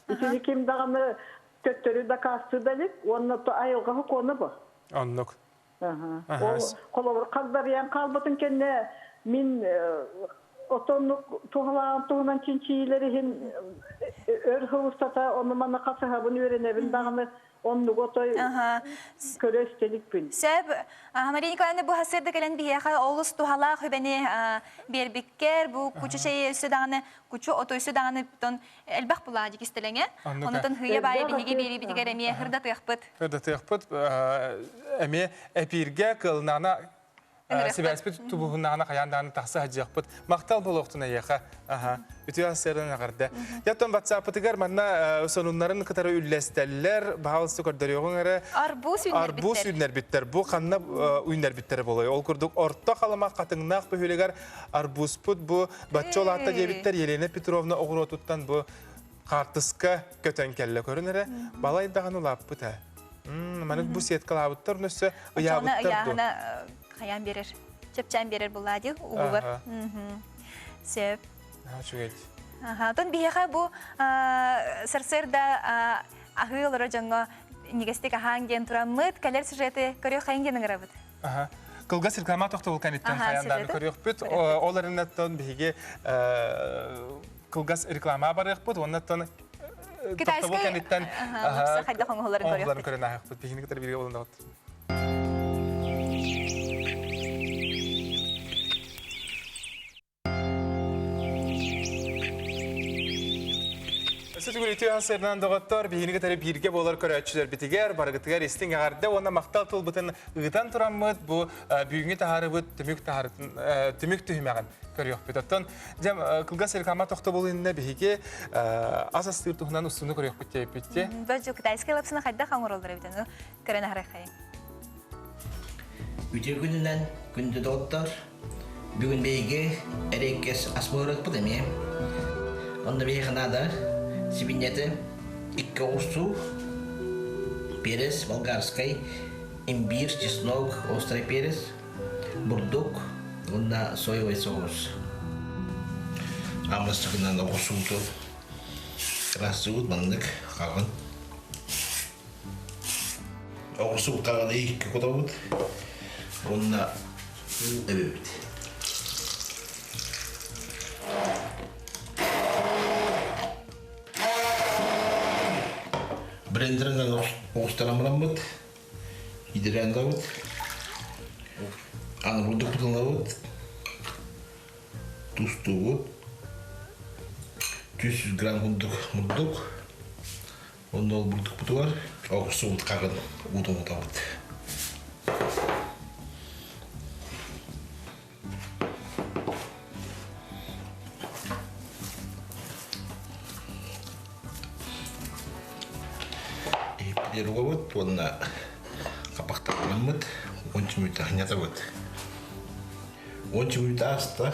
İti kim dağını töttörü da kastı dedik. Onunla da ayılga hokunu bu. Anlık. Kolavur kalda bir kalbatın kendine min otonluk tuğunan çinçiyileri hem örhü ustata onu bana kasıhabını öğrenebin dağını onluk otoy köreştelik bin. Seb, Maria Nikolaevna bu hasırda gelen bir yağı oğuz tuğalaq hübeni bir bikker bu küçü şeyi üstü dağını küçü oto üstü dağını elbaq bulacak istelenge. Ondan hıya bari bilgi biri bitiger emiye hırda tıyaqpıt. Hırda tıyaqpıt. Emi epirge kılnana Себәспет тубуһуннағына қаяндағаны тақсы хаджақпыт. Мақтал болуқтына еқа. Үті асырын ағарды. Яттон WhatsApp-тығар манна сонунларын кытары үлләстәлілер, бағалысы көрдіріғын әрі арбуз үйнер біттер. Бұл қанна үйнер біттері болуы. Ол күрдік орта қаламақ қатыңнақ бөхілігер арбуз пұт бұл батчол атта дебіттер Елена Петровна оғыротуттан бұл қартысқа көтен кәлі көрінері. Балайдаған ұлап бұт ә. Мәнік бұл сеткі лабыттар нүсі ұябыттар бұл. Яғына қаян берер, чепчан берер бұл адил ұғылыр. Сеп. Тон бияға бұл сырсырда ағылыры жаңға негестік ағаң ден тұрамыд, кәлер сюжеті көрек қайын денің ғырабыд. Кылгас реклама тоқты бұл кәнеттен қаяндан көрек бүт. Оларыннаттан біге кылгас реклама барық бұд, оннаттан Китайский қайда қоңғыларын көрек бүт. Көрен ағық бұд, бігені кітар бірге болында бұд. Сөтігілі асырынан доғыттар, бейінігі тәрі бірге болар көрәтшілер бітігер, барғытығар естің ағарды, оны мақтал тұл бұтын ұғытан тұрамыд, бұл бүйінгі тағары бұд, түмік түймәғін көрек бұд. Оттан, қылғас реклама тоқты болуында бейге аз астыр тұғынан ұстыны көрек бұд дейіп бітте. Бәлжі кітайскай лапсына қайда қаңыр олдыр бітін, көрен ағырай қайын. Үте күнінен күнді доғыттар, бүгін бейге әрекес асмұрық бұд әме. Онда бейге қанада Сибинеты, иккаусу, перец болгарский, имбирь, чеснок, острый перец, бурдук, на соевый соус. Амастыгынан оғысуды красуыд мандык қағын. Оғысуыд қағаны екі құдауыд, онна өбөбід. Брендерінен оғыстарамырам бұд, идерен лауыд, аны бұрдық бұтын лауыд, тұсты бұд, 200 грамм бұрдық, онда ол бұрдық бұты бар, оғысы бұд қағын ұдың ұта бұд. Еруға бұд, онына қапақтағынан бұд, 10 минутта ғынята бұд. 10 минутта аста.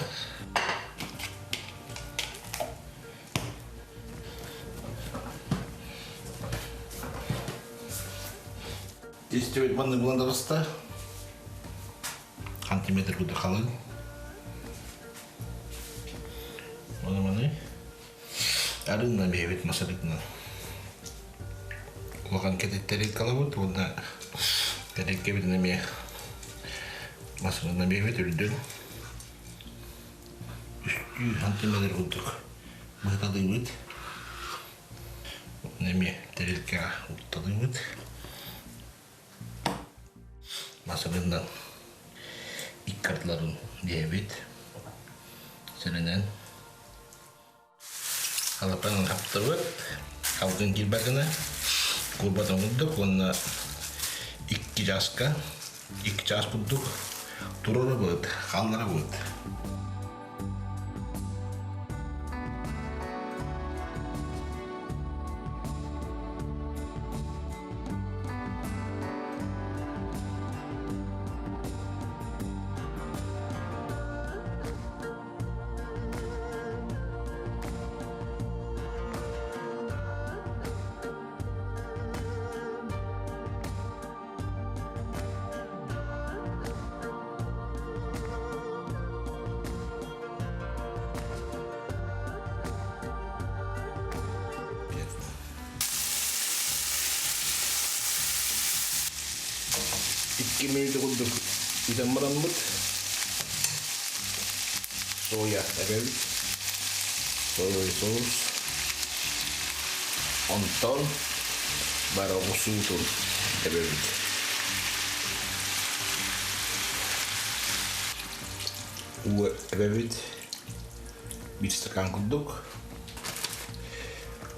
Дестеует банны бұланда қыста. Сантиметр бұды қалың. Оны әріңна бейбет масарықна. Оған кететтерек қалабыд, онда кететке бітін әме масығына бейбет үрдін. 3 сантиметр бұдық бұғытады бұд. Әме терекке ұттады бұд. Масығынан иккартларын бейбет. Сәрінен қалапанын қапты бұд. Қалдың келбәкіні Кубатан бұддық, оны 2 жасқа, 2 жас бұддық, тұрыры бұд, қаллары бұд. Minuten budduk idammadan bud. Soya ebevit. Soya sos. Onton. Bara osuutun ebevit. Uue ebevit. Bir stakan budduk.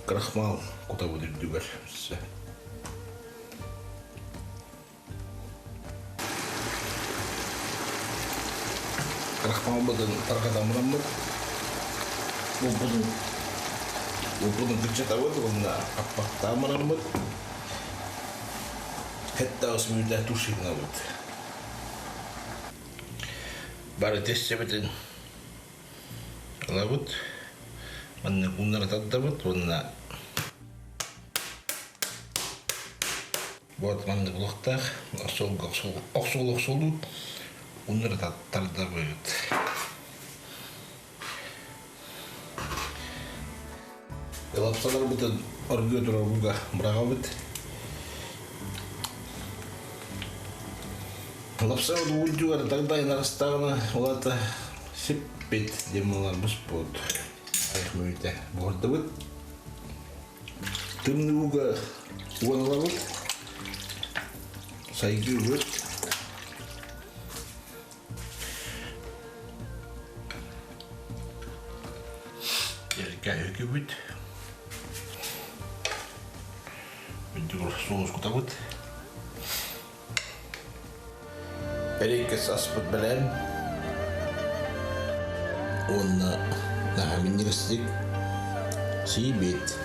Krahmal kutavudur düver. Рахманбадан тарқатамырамын. Опудың күтчатауыды, онына аппақтамырамын. Хетта осмүйді тушығына бұд. Бары тесте бітін алабыд. Манна күннар таддабыд, онына бұд манны бұлықтақ, оқсол-оқсолу, күннар таддабыд. Лапсалар бітін оргы тұрауға мұраға бұд. Лапсалар ұлдуғар тағдайын арыстағына олата сеппет демалар бұс бұд. Айқмүйті бұғырды бұд. Тымны ұға уанала бұд. Сайғы бұд. Ерка өкі бұд. Соғыз құтабыд. Әрекес аспыд білән. Онына нағаминнерістік сейбет.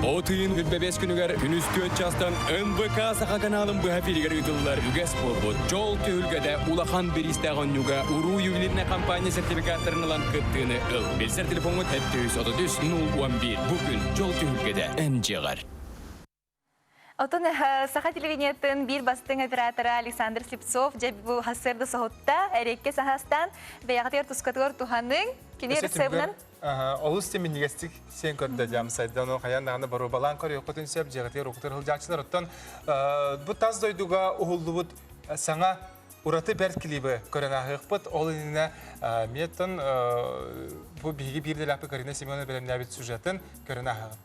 Отыын үрбебес күнігер үнүстөт жастан НБК сақа каналын бұға перегер үтілілер үгес болбуд. Жол түйілгеде улахан берістағын нүге уру ювелирна компания сертификаттарынылан күттіғыны ұл. Белсер телефоны 733-011. Бүгін жол түйілгеде әмжеғар. Отын саха телевидениеттен bir бастың операторы Александр Слепцов жабу хасырды соғытта әрекке сахастан бәяғатер тұскатығыр тұханың кене рецебінен Олус темен негестик сен көрді дәм сайда оның қаяндағында бару балан көрі өкітін сөп жеғатер ұқтыр ғылжақшылар ұттан бұ таз дойдуға ұғылды бұд саңа ұраты бәрт келебі көрін ағық бұд ол еніне меттін бұ бігі бірдел апы Карина Семеновна біліміне әбет сюжетін көрін ағығы.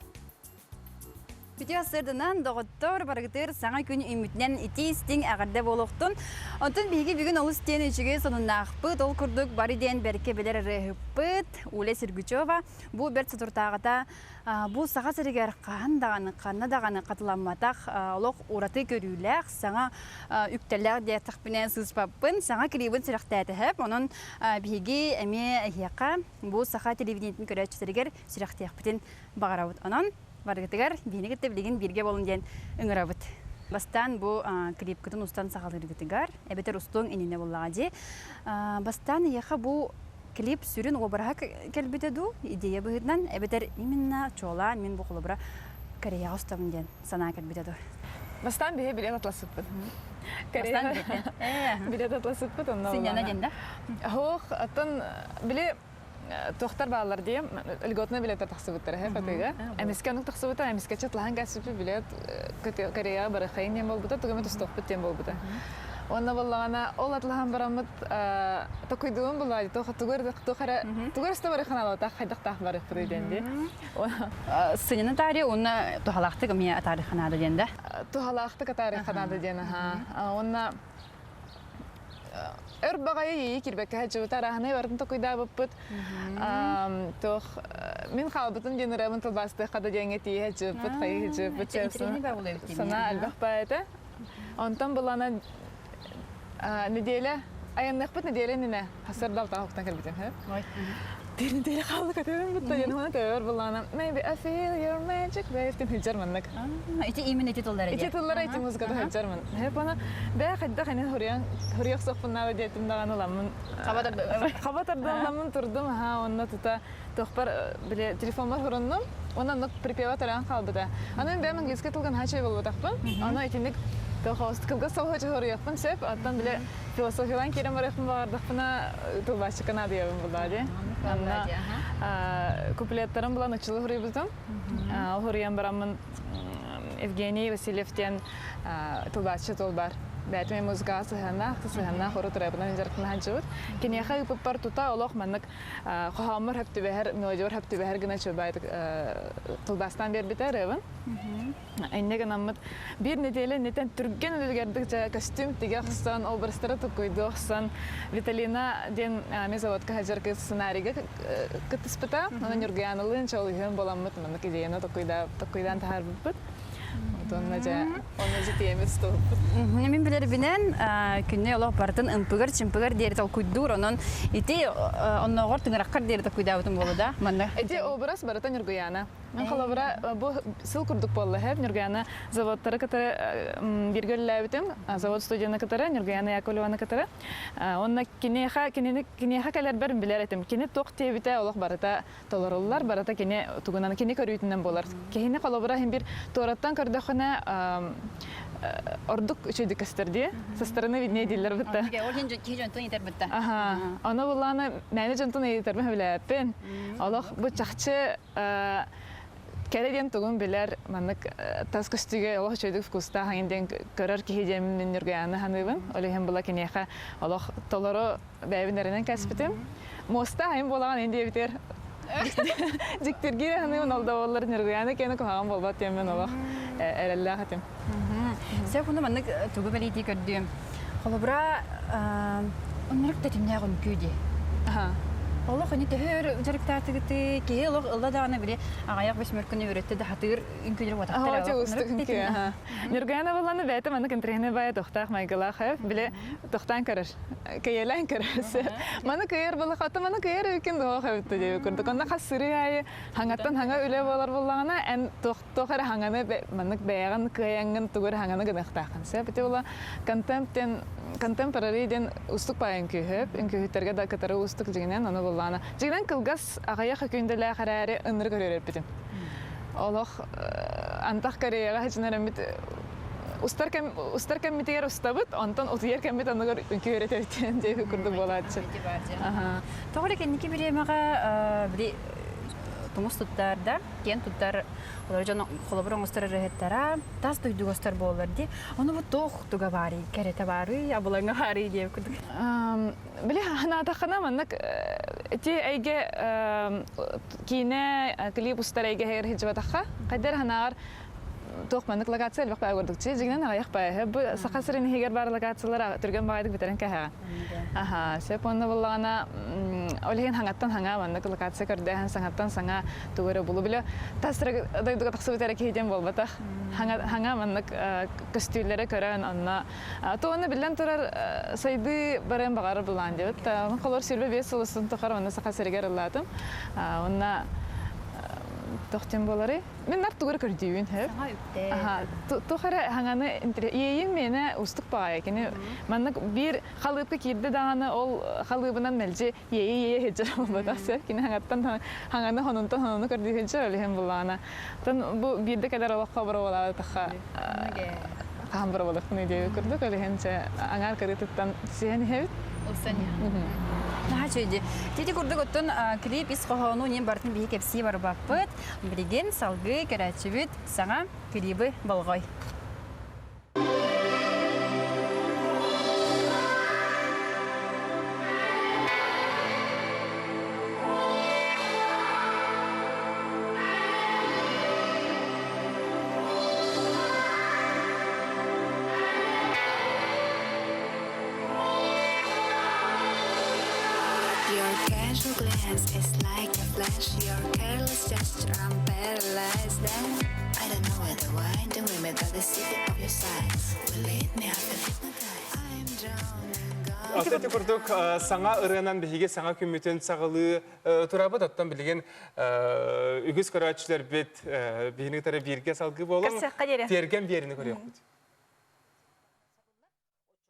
Видео сырдынан доғыттыр барғытыр саңа күн үмітнен итистің әғірді болуқтын. Онтын бейгі бүгін олыс тен үшіге соныннақпыт, ол күрдік бары ден бәрке білер рөхіппыт, Уле Сергучева. Бұл бәрт сұтыртағыта бұл саға сірігер қанна-дағаны қатыламатақ олық ұраты көріләқ, саңа үктәләқ де тақпінен сызпаппын, саңа кіребін сұрақтәтіғіп, оның бейгі әме әйеқа бұл саға телевидениетін көрәтші сірігер сұрақтәқпітін бағарауыт. Оның баргытыгар бенегетте билеген бирге болун ден ыңырабыт. Бастан бу клип кытын устан сагалыргытыгар, эбетер устуң инине боллагади. Бастан яха бу клип сүрүн обарга келбетеду, идея быгытнан эбетер именно чола мен бу кулубра Корея устамын ден сана келбетеду. Бастан бие билет атласыппыт. Корея билет атласыппыт онна. Синьяна денде. Хох атын биле Тохтар балар дем, льготный билет тахсыбыттар хэ фатыга. Эмисканук тахсыбыттар, эмискача тлахан гасыпы билет Корея барахайн дем болбута, тугаме тустохпыт дем болбута. Онна боллагана ол атлахан барамыт токуйдуун булай, тугар стабарыхан алата хайдактах барыппыт денди. Сынына тари онна тухалақты кымия тариханады денде. Тухалақты тариханады дені ха. Онна Örbağaya kirбекке хәҗү тарахны бардын токуйда буппут. Тох мин халбытын генералын тылбасты хада деңе тие хәҗү бут хәҗү хәҗү бут. Сана албах байта. Онтан булана неделя аяннак бут неделя нене хасырдал тахуктан кирбитен хә. Дер неделя халык атым бут яна тәвер булана. Maybe I feel your magic wave тин хәҗәрмәннек. Ити именно ити толлары. Ити толлары ити музыкада хәҗәрмән. Хәп ана бә хәддә хәне хөрия сохпынна дәтим даганы ламын. Кабатардан турдым ха онна тута тохпар биле телефонлар хөрөннем. Онна нок припева таран калбыда. Аны бә инглизге тулган хәҗә булып тахпын. Аны итинек тохост кылга сохоҗы хөрияпын сеп аттан биле философиялан керем барыхын бардыкна тулбачы канады ябын булады. Анна куплеттарым була ночылы хөрибиздем. Ал хөриян барамын Евгений Васильевтен тулбачы толбар. Бәтме музыка сыһана хоры требнан жаркын хаҗут. Кенеха үппар тута олох маннык хохамыр хәпте бәһәр мөҗәвер хәпте бәһәр генә чөбәйт тулбастан бер битәрәбен. Әйнәгә намыт бер неделе нетен түргән үлгәрдек костюм тигә хысан образлары тукойдохсан Виталина ден мезаводка хаҗаркы сценарийга кытыспыта. Аны нурганлын чолыгын боламыт маннык идеяны тукойдан тахар бит. Онна же тиемес топ. Мен билер бинен күнне олох бартын ымпыгар чымпыгар дери тал куйдур онон ити онногор тыңыраккар дери тал куйдабытым болу да манна. Эти образ барата Нургаяна. Мен халабыра бу сыл курдук болла хеп Нургаяна заводтары катары биргөлләбитим, завод студияны катары Нургаяна Яковлеваны катары. Онна кинеха келер берин билер этим. Кине ток тебите олох барата толоруллар барата кине тугунан кине көрүйтүнөн болар. Кине халабыра хем бир тораттан көрдөхөнө ордук үчөйдүк кастерди. Со стороны виднее дилер битта. Ол хен жонтон итер битта. Ага. Аны буланы мәне жонтон итер билеппин. Олох бу чакчы Кәрәден тугын билер маннык тас көстүгө Аллах чөйдүк вкуста хаңден көрөр киһидем мен Нургаяны ханыбын. Олеһем була кинеха Аллах толоро бәйбинәренен кәсбитем. Моста хәм булаган инде битер. Диктергире ханыбын алда боллар Нургаяны кене каган болбат мен Аллах әрәллә хатем. Сәп уны маннык тугы белети көрдүм. Холобра оннырык тәтимнәгөн күди. Ага. Олох они тәһәр җәрәктәтегете ки олох алда даны бире агаяк бешмөркүне өретте дә хатыр инкелер ватактар. Ага, устыкынки. Ага. Нургаяна буланы бәйте маны контрейне бая тохтак майгала хәп биле тохтан керер. Кәялән керәс. Маны кәер була хаты маны кәер икән дә хәп тә күрдек. Анда хасыры ай хаңаттан хаңа үле булар буллагына эн тохтохар хаңаны маны бәяган кәянган тугыр хаңаны гынактакан. Сәбите була contemporary ден устук баян көһөп, инкөһүтәргә дә катары устук дигәннән аны буллана. Дигән кылгас агая хөкүндәлә харары ынры көрәр битем. Аллах антах Кореяга хәҗнәрәм бит устаркам митер устабыт, антон утыер кем бит аны көрәтә бит дип күрдек булачы. Ага. Тогы кенники бире мага бире тумус туттарда, кен туттар олар жана холоброн устар рехеттара, тас дуйдугостар болар ди. Аны бу тох туга бари, керете бары, абулаңа хари дип күрдек. Биле хана тахана маннык эти айге кине клип устар айге хер хиҗбатаха. Кадер ханар тох маннык локация бак бай көрдүк. Жигнен аяк бай. Бу сакасырын хегер бар локациялар түргән байдык битерен кәһә. Аха, сеп онны булгана олеген хаңаттан хаңа маннык локация көрдәһән саңаттан саңа тугыры булу биле. Тасры дайдыга таксы битере киһидән болбата. Хаңа маннык костюмләре көрән анна. Тоны билен турар сайды баран багар булган дип. Колор сирбе бес улсын тохар онны сакасырыгар ладым. Онна тохтен болары. Мен нар тугыр көрдүн хеп. Ага, тохара хаңаны ийин мене устук бая кене. Маннык бир халыпка кирде даганы ол халыбынан мелже ие хеҗер болбатасы. Кене хаңаттан хаңаны хонунтан көрдүн хеҗер элем булгана. Тан бу бирде кадәр алак хабар була таха. Хамбар була куны дип көрдүк элемче аңар кырыттан сен хеп. Нахачыди. Тети курдук оттон клип ис кохону нем бартын бии кепси бар баппыт. Билеген салгы керачыбыт саңа клипы болгой. Casual glance is like a flash. Your careless gesture, I'm paralyzed. Then I don't know where the wine to women, but the city of your sighs will lead me. I feel hypnotized. I'm drowning. Астети курдук саңа ырынан биһиге саңа күмүтен сагылы турабы даттан билген үгүс көрөчүлөр бит биһини тары бирге салгы болом. Терген берини көрөк.